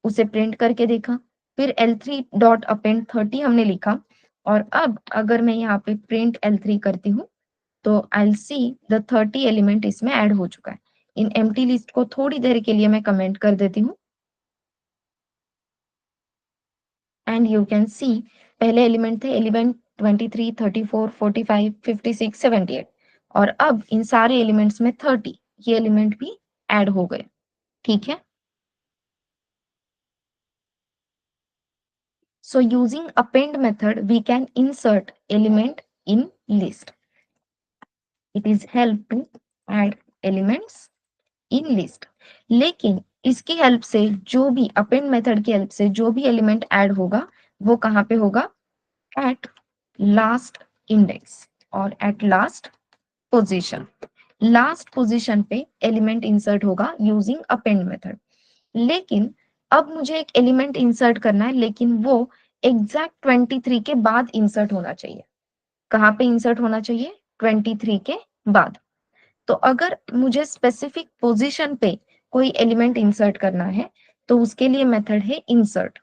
उसे प्रिंट करके देखा, फिर L3 डॉट अपेंड 30 हमने लिखा, और अब अगर मैं यहाँ पे प्रिंट L3 करती हूँ, तो I will see the 30 element इसमें ऐड हो चुका है। इन एम्प्टी लिस्ट को थोड़ी देर के लिए मैं कमेंट कर देती हूँ, एंड यू कैन सी पहले एलिमेंट थे 11, 23, 34, 45, 56, 78, और अब इन सारे एलिमेंट्स में 30 ये एलिमेंट भी ऐड हो गए। ठीक है, So using append method, we can insert element in list. It is help to add elements in list. लेकिन इसकी हेल्प से जो भी append मेथड की हेल्प से जो भी एलिमेंट ऐड होगा वो कहाँ पे होगा? एट लास्ट इंडेक्स और at last position. Last position पे एलिमेंट इंसर्ट होगा यूजिंग append मेथड. लेकिन अब मुझे एक एलिमेंट इंसर्ट करना है, लेकिन वो एग्जैक्ट 23 के बाद इंसर्ट होना चाहिए. कहाँ पे इंसर्ट होना चाहिए? 23 के बाद. तो अगर मुझे स्पेसिफिक पोजीशन पे कोई एलिमेंट इंसर्ट करना है तो उसके लिए मेथड है इंसर्ट.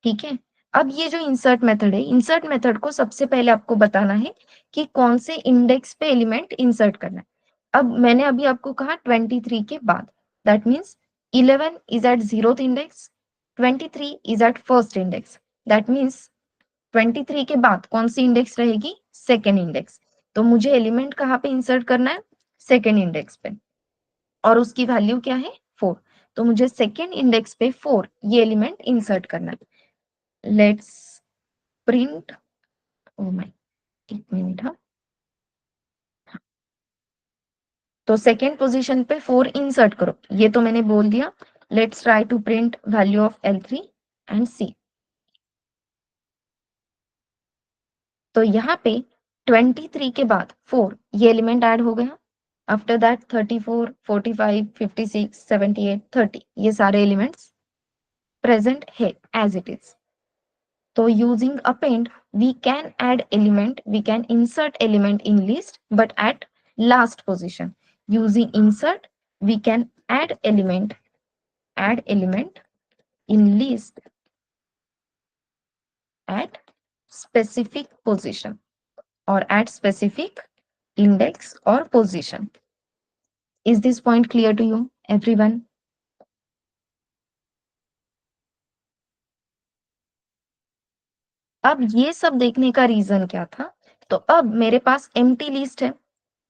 ठीक है. अब ये जो इंसर्ट मेथड है, इंसर्ट मेथड को सबसे पहले आपको बताना है कि कौन से इंडेक्स पे एलिमेंट इंसर्ट करना है. अब मैंने अभी आपको कहा 23 के बाद. That means 11 is at 0th index, 23 is at first index. That means 23 के बाद कौन सी इंडेक्स रहेगी? Second index. तो मुझे एलिमेंट कहाँ पे इंसर्ट करना है? सेकेंड इंडेक्स पे. और उसकी वैल्यू क्या है? 4. तो मुझे सेकेंड इंडेक्स पे 4 ये एलिमेंट इंसर्ट करना है. Let's print. ओ माय, एक मिनट. हाँ, तो सेकेंड पोजीशन पे 4 इंसर्ट करो, ये तो मैंने बोल दिया. Let's try to print value of L3 and C. तो यहाँ पे 23 के बाद 4 ये एलिमेंट ऐड हो गया. आफ्टर दैट 34, 45, 56, 78, 30 ये सारे एलिमेंट्स प्रेजेंट है as it is. So using append, we can add element, we can insert element in list, but at last position. Using insert, we can add element in list at specific position or at specific index or position. Is this point clear to you, everyone? अब ये सब देखने का reason क्या था? तो अब मेरे पास एम्प्टी लिस्ट है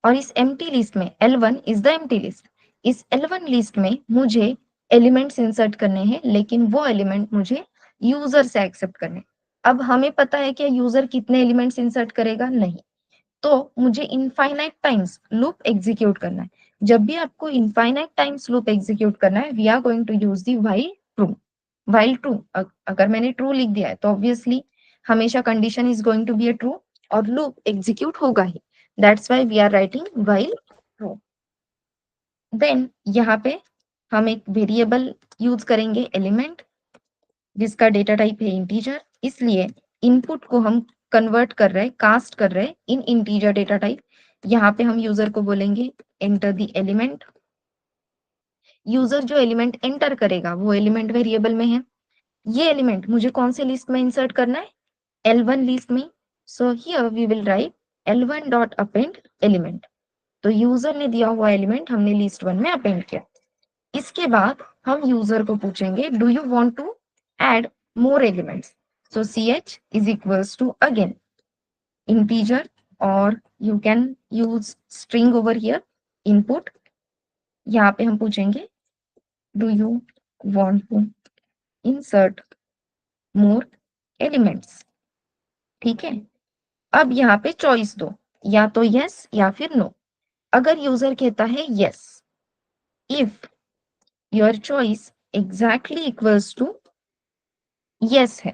और इस एम्प्टी लिस्ट में L1 is the empty list. इस L1 लिस्ट में मुझे एलिमेंट्स इंसर्ट करने हैं, लेकिन वो एलिमेंट मुझे यूजर से एक्सेप्ट करने. अब हमें पता है कि यूजर कितने एलिमेंट्स इंसर्ट करेगा? नहीं. तो मुझे इनफाइनाइट टाइम्स लूप एग्जीक्यूट करना है. जब भी आपको इनफाइनाइट टाइम्स लूप एग्जीक्यूट करना है, we are going to use the while true. While true, अगर मैंने ट्रू लिख दिया है तो ऑब्वियसली हमेशा condition is going to be a true और लूप एग्जीक्यूट होगा ही. That's why we are writing while true. Then यहाँ पे हम एक वेरिएबल यूज करेंगे एलिमेंट, जिसका डेटा टाइप है इंटीजर. इसलिए इनपुट को हम कन्वर्ट कर रहे हैं, कास्ट कर रहे हैं इन इंटीजर डेटा टाइप. यहाँ पे हम यूजर को बोलेंगे एंटर द एलिमेंट. यूजर जो एलिमेंट एंटर करेगा वो एलिमेंट वेरिएबल में है. ये एलिमेंट मुझे कौन से लिस्ट में इंसर्ट करना है? L1 लिस्ट में. So here we will write L1 dot append element. तो यूजर ने दिया हुआ एलिमेंट हमने लिस्ट 1 में अपेंड किया. इसके बाद हम यूजर को पूछेंगे do you want to add more elements. So ch is equals to again integer, or you can use string over here, input. यहाँ पे हम पूछेंगे do you want to insert more elements. ठीक है. अब यहाँ पे चॉइस दो, या तो यस या फिर नो. अगर यूजर कहता है yes, if your choice exactly equals to yes है,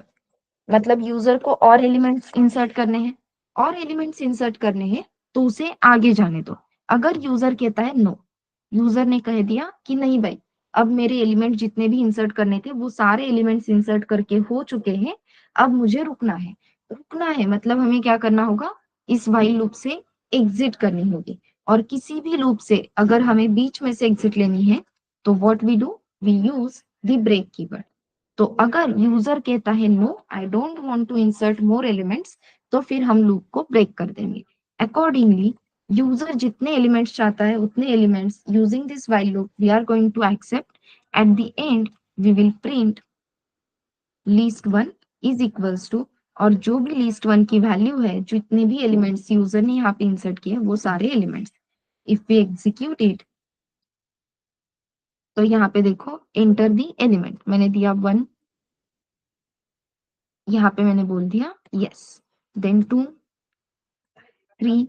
मतलब यूजर को और एलिमेंट्स इंसर्ट करने हैं, और एलिमेंट्स इंसर्ट करने हैं तो उसे आगे जाने दो. अगर यूजर कहता है नो, यूजर ने कह दिया कि नहीं भाई, अब मेरे एलिमेंट जितने भी इंसर्ट करने थे वो सारे एलिमेंट्स इंसर्ट करके हो चुके हैं, अब मुझे रुकना है. रुकना है मतलब हमें क्या करना होगा? इस व्हाइल लूप से एग्जिट करनी होगी. और किसी भी लूप से अगर हमें बीच में से एग्जिट लेनी है तो what we do, we use the break keyword. तो अगर यूजर कहता है no, I don't want to insert more elements, तो फिर हम लूप को ब्रेक कर देंगे. अकॉर्डिंगली यूजर जितने एलिमेंट्स चाहता है उतने elements using this while loop we are going to accept. At the end we will print list 1 is equals to, और जो भी लिस्ट 1 की वैल्यू है, जितने भी एलिमेंट्स यूजर ने यहाँ पे इंसर्ट किए वो सारे elements. If we execute it, तो यहाँ पे देखो एंटर दी एलिमेंट मैंने दिया 1. यहाँ पे मैंने बोल दिया यस। देन 2, 3,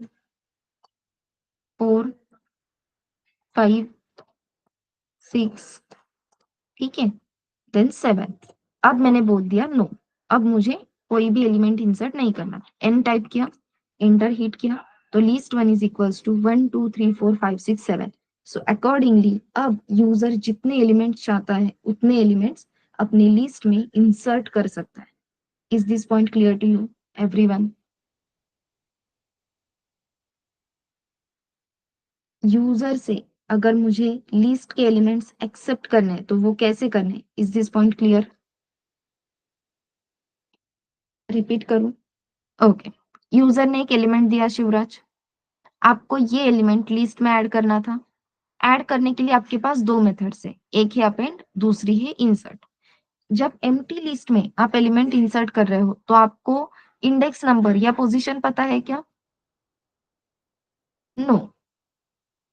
4, 5, 6, ठीक है, देन 7। अब मैंने बोल दिया नो, अब मुझे कोई भी एलिमेंट इंसर्ट नहीं करना। एन टाइप किया, एंटर हिट किया, तो list one is equals to 1 2 3 4 5 6 7। So accordingly अब यूजर जितने एलिमेंट्स चाहता है उतने एलिमेंट्स अपनी लिस्ट में इंसर्ट कर सकता है। Is this point clear to you everyone? User से अगर मुझे लिस्ट के एलिमेंट्स एक्सेप्ट करने हैं तो वो कैसे करने? Is this point clear? Repeat करूं? ओके। यूजर ने एक एलिमेंट दिया शिवराज, आपको ये एलिमेंट लिस्ट में ऐड करना था। ऐड करने के लिए आपके पास दो मेथड्स है, एक है अपेंड, दूसरी है इंसर्ट। जब एम्प्टी लिस्ट में आप एलिमेंट इंसर्ट कर रहे हो तो आपको इंडेक्स नंबर या पोजीशन पता है क्या? नो।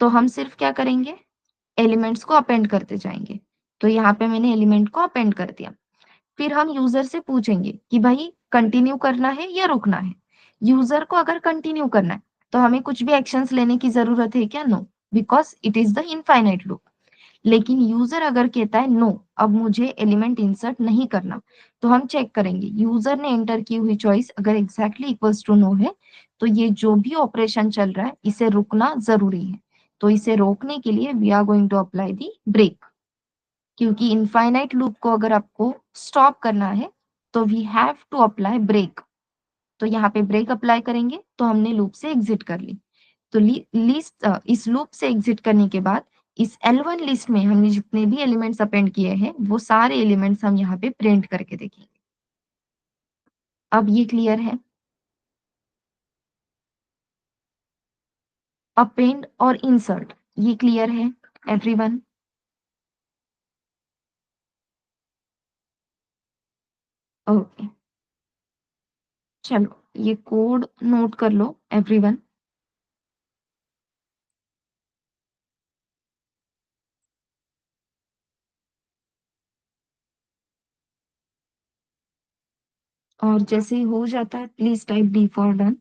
तो हम सिर्फ क्या करेंगे, एलिमेंट्स को अपेंड करते जाएंगे। तो यहाँ पे मैंने एलिमेंट को अपेंड कर दिया। फिर हम यूजर से पूछेंगे कि भाई कंटिन्यू करना है या रुकना है। यूजर को अगर कंटिन्यू करना है तो हमें कुछ भी एक्शंस लेने की जरूरत है क्या? No, because it is the infinite loop. लेकिन यूजर अगर कहता है नो, अब मुझे एलिमेंट इंसर्ट नहीं करना, तो हम चेक करेंगे यूजर ने एंटर की हुई चॉइस अगर एग्जैक्टली इक्वल्स टू नो है तो ये जो भी ऑपरेशन चल रहा है इसे रुकना जरूरी है। तो इसे रोकने के लिए we are going to apply the break, क्योंकि इनफाइनाइट लूप को अगर आपको स्टॉप करना है तो we have to apply break. तो यहाँ पे ब्रेक अप्लाई करेंगे तो हमने लूप से एग्जिट कर ली। तो लिस्ट इस लूप से एग्जिट करने के बाद इस L1 लिस्ट में हमने जितने भी एलिमेंट्स अपेंड किए हैं वो सारे एलिमेंट्स हम यहाँ पे प्रिंट करके देखेंगे। अब ये क्लियर है? अपेंड और इंसर्ट ये क्लियर है एवरीवन? ओके, चलो ये कोड नोट कर लो एवरीवन। और जैसे ही हो जाता है please type D for done.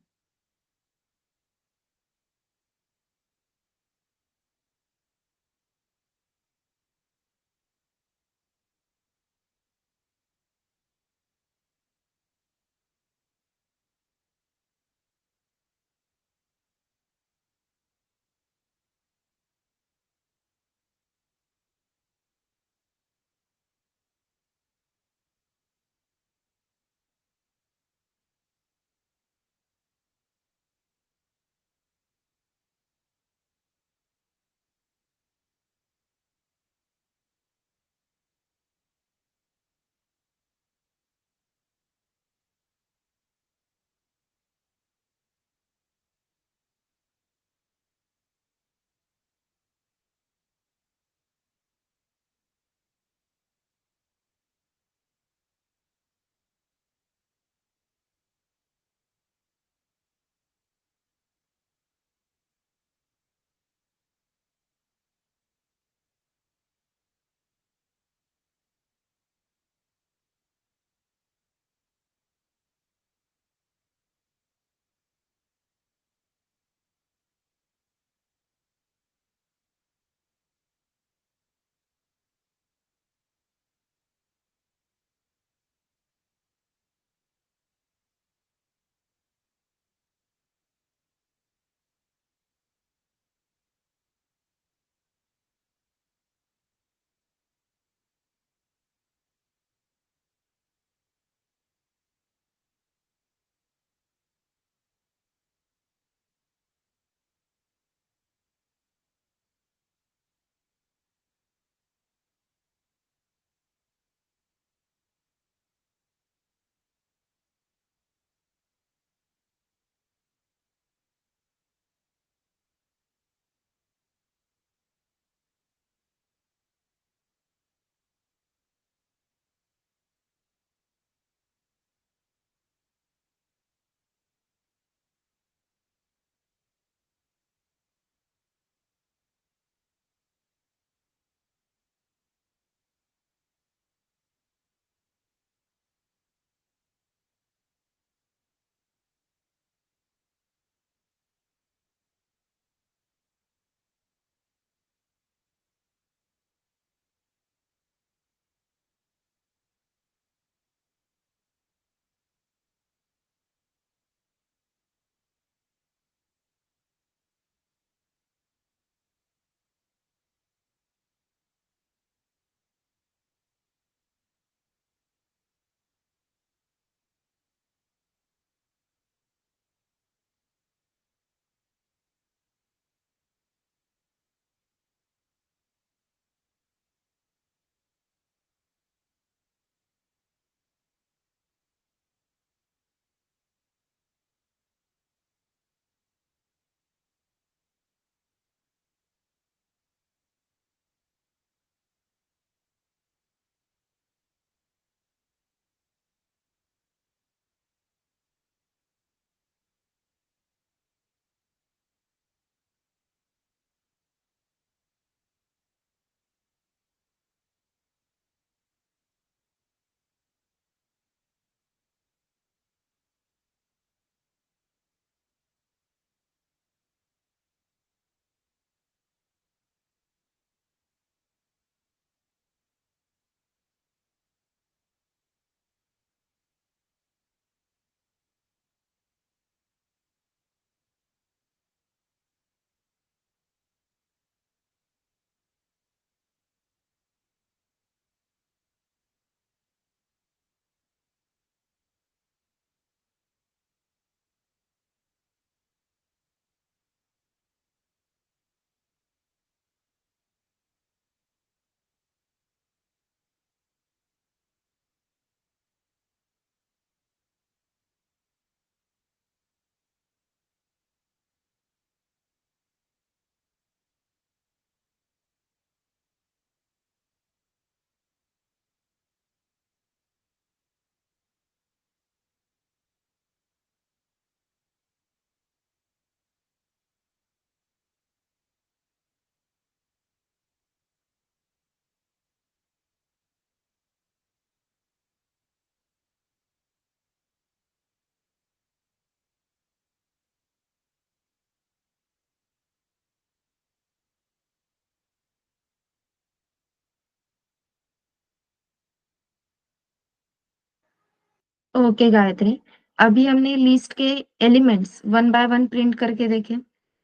Okay Gayatri, अभी हमने लिस्ट के elements one by one print करके देखे,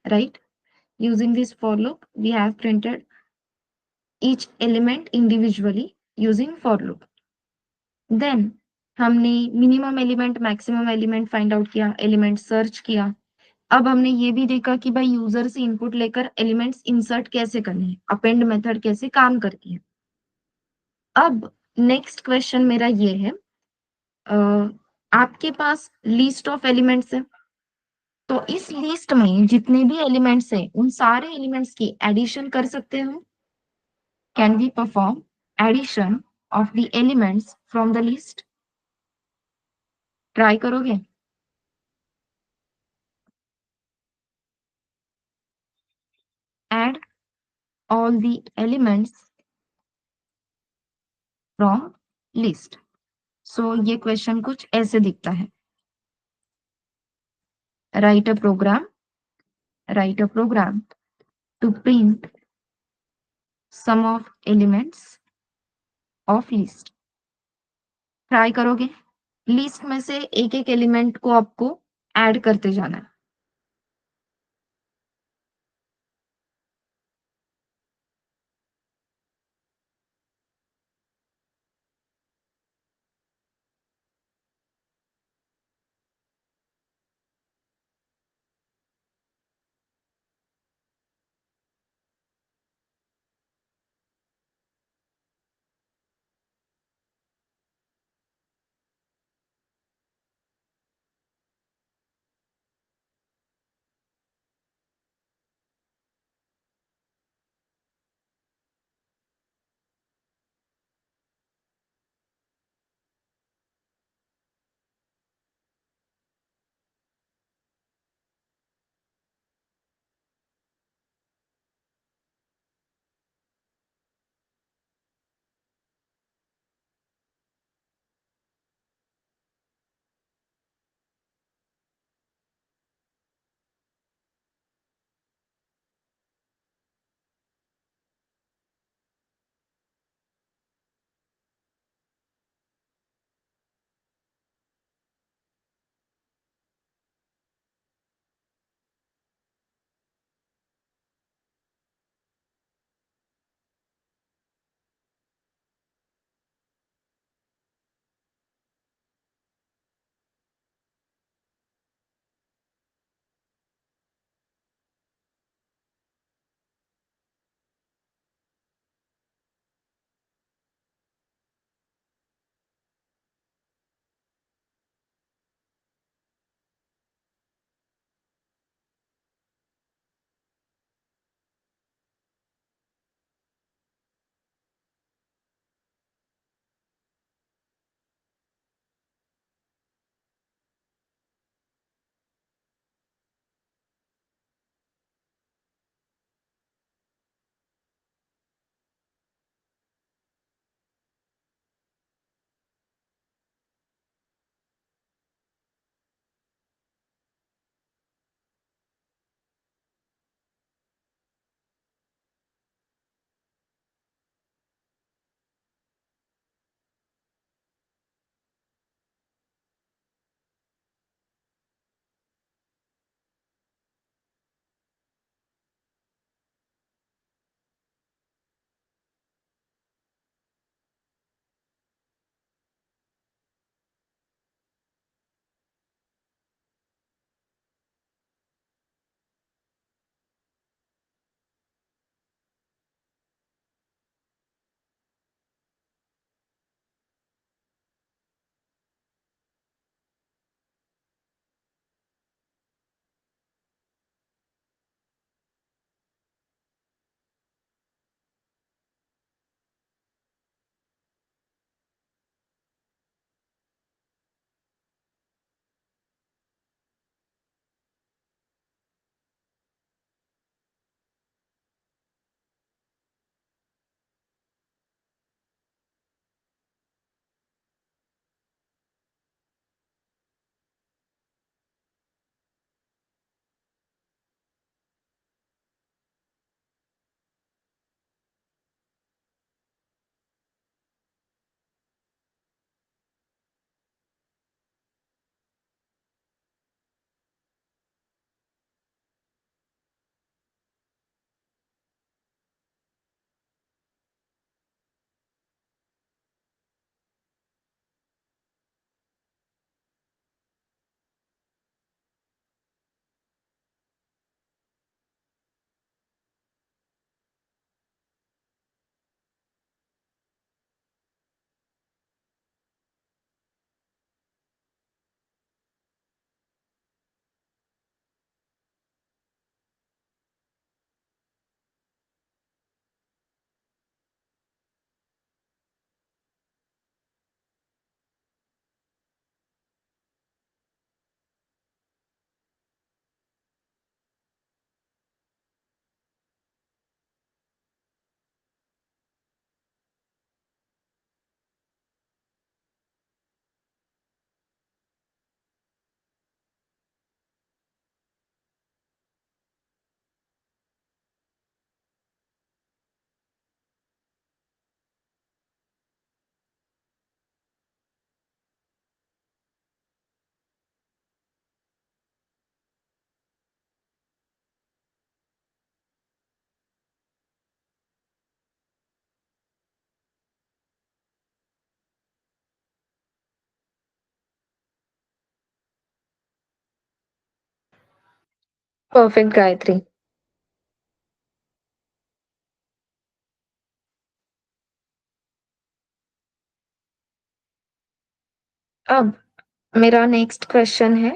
right? Using this for loop we have printed each element individually using for loop. Then हमने minimum element maximum element find out किया, element search किया। अब हमने ये भी देखा कि भाई यूजर से इनपुट लेकर एलिमेंट्स इंसर्ट कैसे करने हैं, अपेंड मेथड कैसे काम करती है। अब नेक्स्ट क्वेश्चन मेरा ये है, आपके पास लिस्ट ऑफ एलिमेंट्स है, तो इस लिस्ट में जितने भी एलिमेंट्स हैं उन सारे एलिमेंट्स की एडिशन कर सकते हो। Can we perform addition of the elements from the list? Try करोगे? Add all the elements from list. So ये क्वेश्चन कुछ ऐसे दिखता है, write a program, write a program to print sum of elements of list. Try करोगे? List में से एक एक एलिमेंट को आपको ऐड करते जाना है। परफेक्ट गायत्री। अब मेरा नेक्स्ट क्वेश्चन है,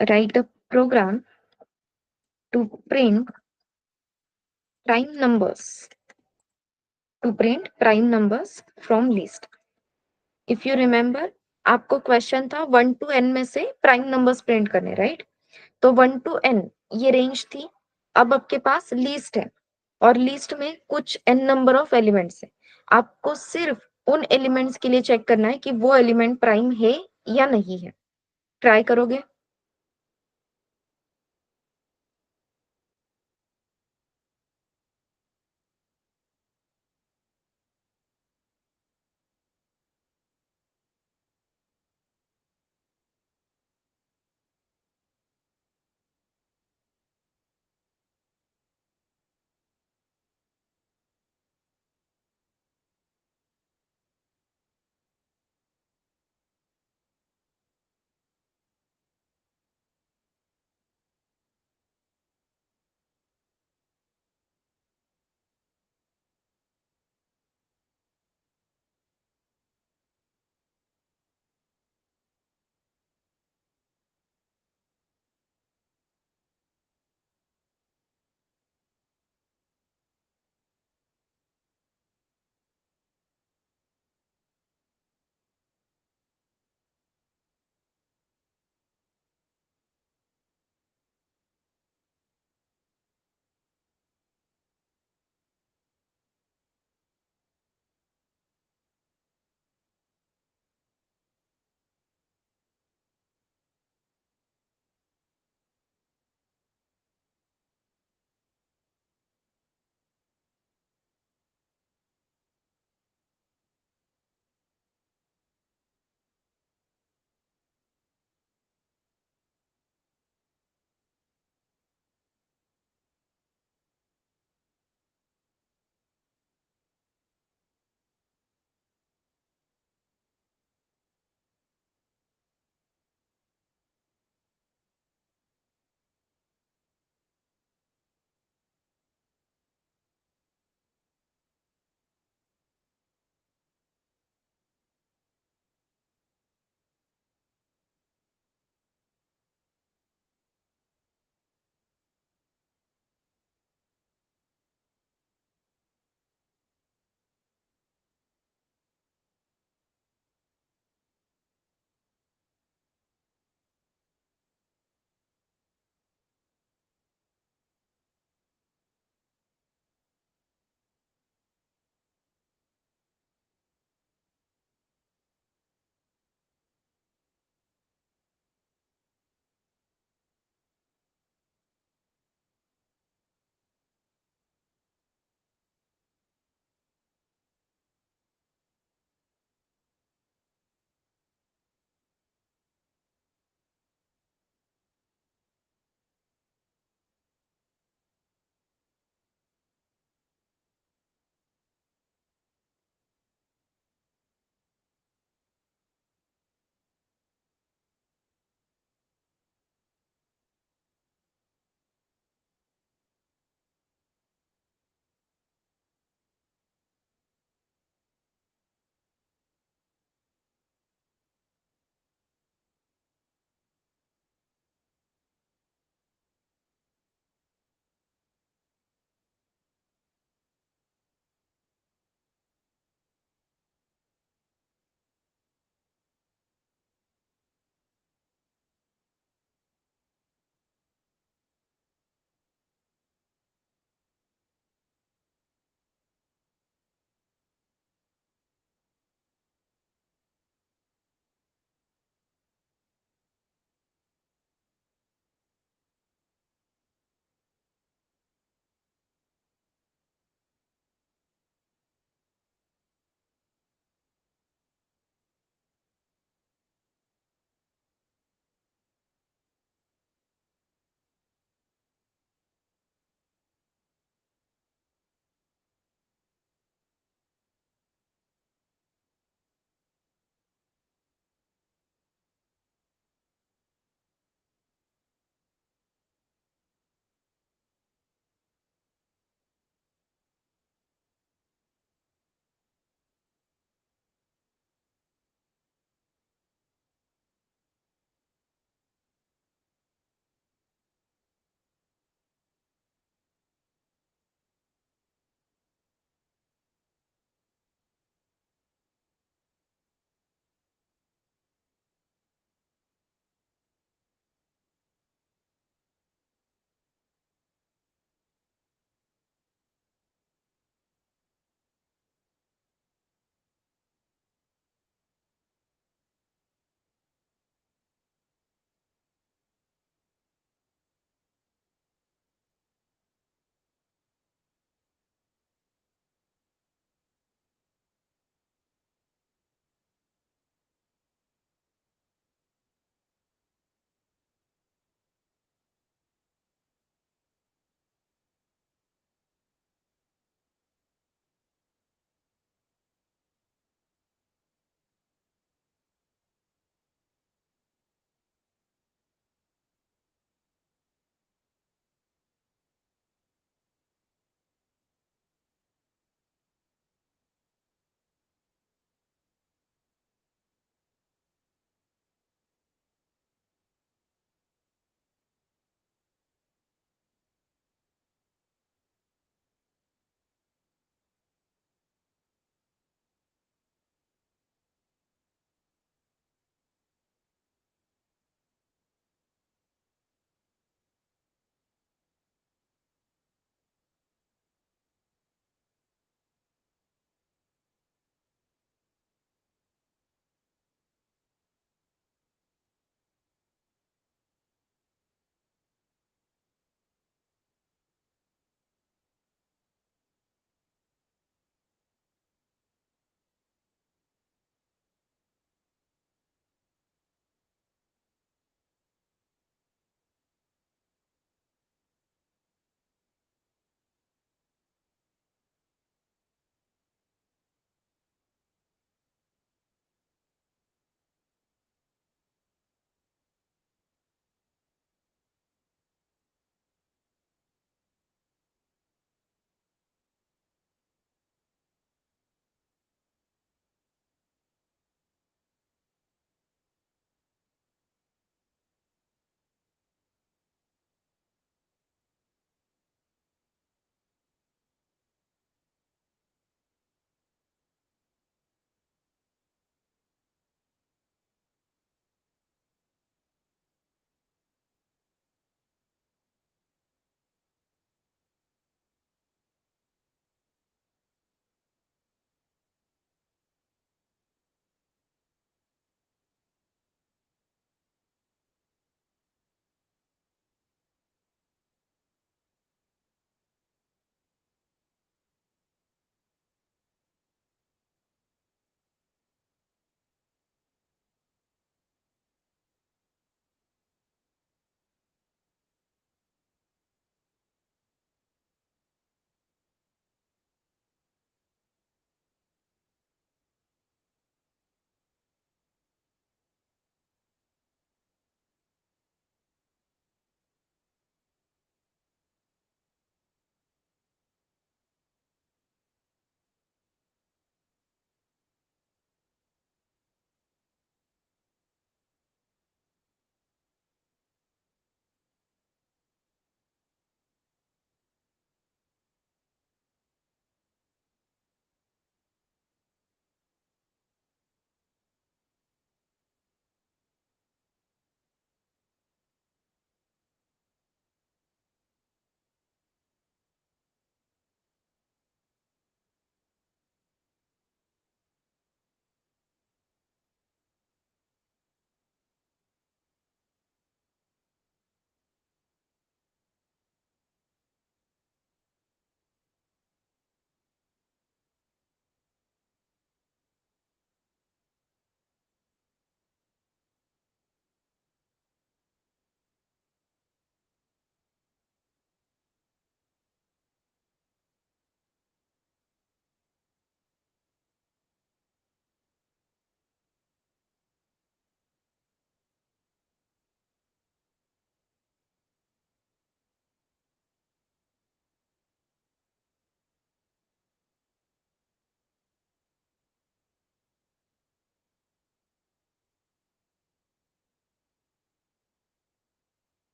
write a program to print prime numbers from list. If you remember, आपको क्वेश्चन था 1 to n में से प्राइम नंबर्स प्रिंट करने, राइट? तो 1 to n ये रेंज थी। अब आपके पास लिस्ट है और लिस्ट में कुछ n नंबर ऑफ एलिमेंट्स है। आपको सिर्फ उन एलिमेंट्स के लिए चेक करना है कि वो एलिमेंट प्राइम है या नहीं है। ट्राई करोगे?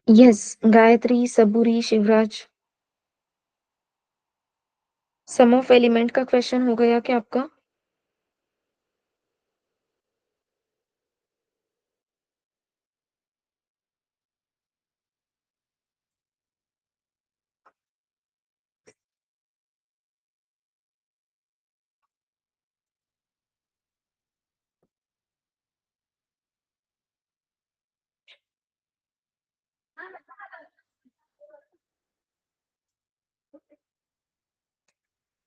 Yes, Gayatri, Saburi, Shivraj. Sum of element का क्वेश्चन हो गया क्या आपका?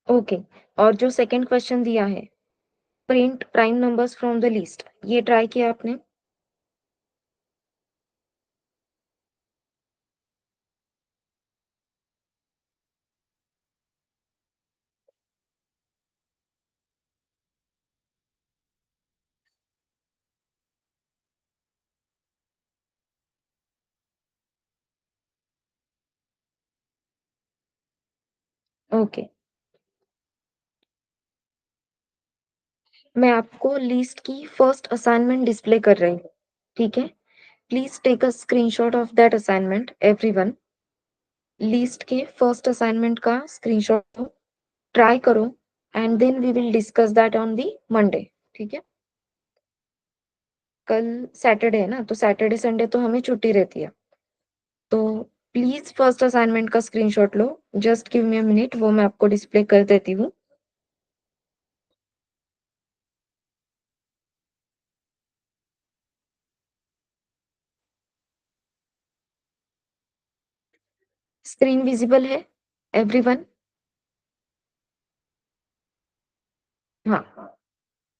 ओके। और जो सेकंड क्वेश्चन दिया है, print prime numbers from the list, ये ट्राई किया आपने? ओके। मैं आपको लिस्ट की फर्स्ट असाइनमेंट डिस्प्ले कर रही हूँ, ठीक है? Please take a screenshot of that assignment everyone. List के फर्स्ट असाइनमेंट का स्क्रीनशॉट लो, ट्राई करो, and then we will discuss that on the Monday, ठीक है? कल सैटरडे है ना, तो सैटरडे संडे तो हमें छुट्टी रहती है, तो प्लीज फर्स्ट असाइनमेंट का screenshot low. Just give me a minute, वो मैं आपको डिस्प्ले कर देती हूँ। स्क्रीन विजिबल है एवरीवन? हाँ,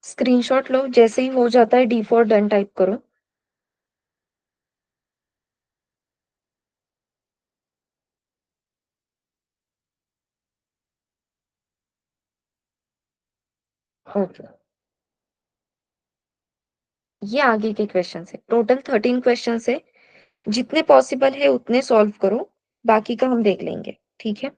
स्क्रीनशॉट लो, जैसे ही हो जाता है डी फॉर डन टाइप करो। ओके। ये आगे के क्वेश्चन है, टोटल 13 क्वेश्चन है। जितने पॉसिबल है उतने सॉल्व करो, बाकी का हम देख लेंगे, ठीक है?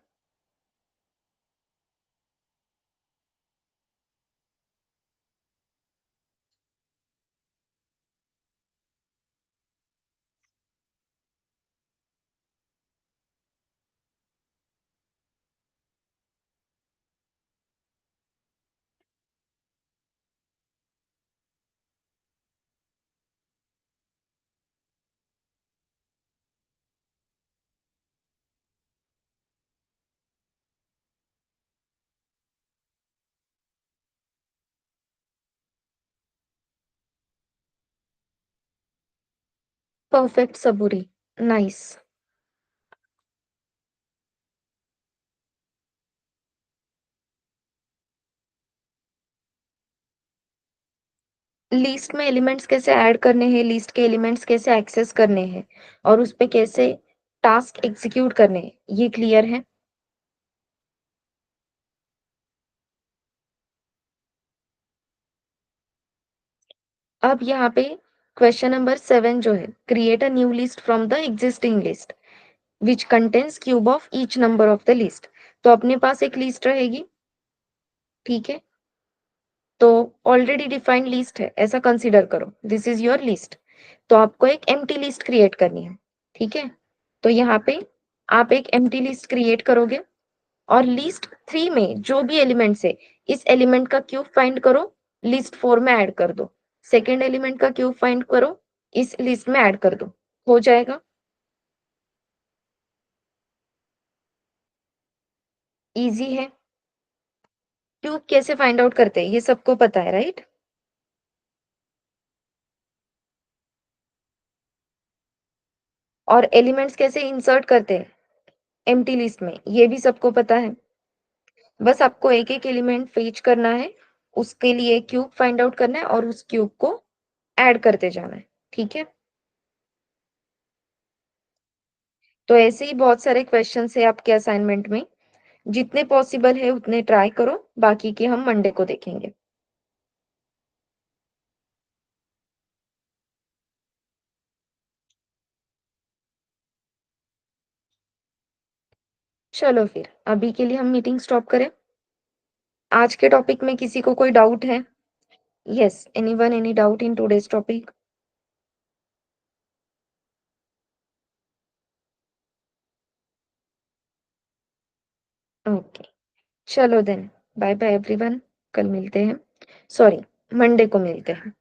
परफेक्ट सबूरी, नाइस। लिस्ट में एलिमेंट्स कैसे ऐड करने हैं, लिस्ट के एलिमेंट्स कैसे एक्सेस करने हैं, और उस पे कैसे टास्क एग्जीक्यूट करने हैं, ये क्लियर है? अब यहाँ पे क्वेश्चन नंबर 7 जो है, create a new list from the existing list which contains cube of each number of the list. तो अपने पास एक लिस्ट रहेगी, ठीक है? तो ऑलरेडी डिफाइंड लिस्ट है, ऐसा कंसीडर करो, दिस इज योर लिस्ट। तो आपको एक एम्प्टी लिस्ट क्रिएट करनी है, ठीक है? तो यहाँ पे आप एक एम्प्टी लिस्ट क्रिएट करोगे, और लिस्ट 3 में जो भी एलिमेंट्स है, इस एलिमेंट का क्यूब फाइंड करो, लिस्ट 4 में ऐड कर दो। सेकेंड एलिमेंट का क्यूब फाइंड करो, इस लिस्ट में ऐड कर दो, हो जाएगा। इजी है। क्यूब कैसे फाइंड आउट करते हैं ये सबको पता है, राइट? और एलिमेंट्स कैसे इंसर्ट करते हैं एम्प्टी लिस्ट में, ये भी सबको पता है। बस आपको एक एक एलिमेंट फेच करना है, उसके लिए क्यूब फाइंड आउट करना है, और उस क्यूब को ऐड करते जाना है, ठीक है? तो ऐसे ही बहुत सारे क्वेश्चन है आपके असाइनमेंट में, जितने पॉसिबल है उतने ट्राई करो, बाकी के हम मंडे को देखेंगे। चलो फिर अभी के लिए हम मीटिंग स्टॉप करें। आज के टॉपिक में किसी को कोई डाउट है? Yes, anyone, any doubt in today's topic? Okay, चलो देन, बाय बाय एवरीवन, कल मिलते हैं, सॉरी मंडे को मिलते हैं।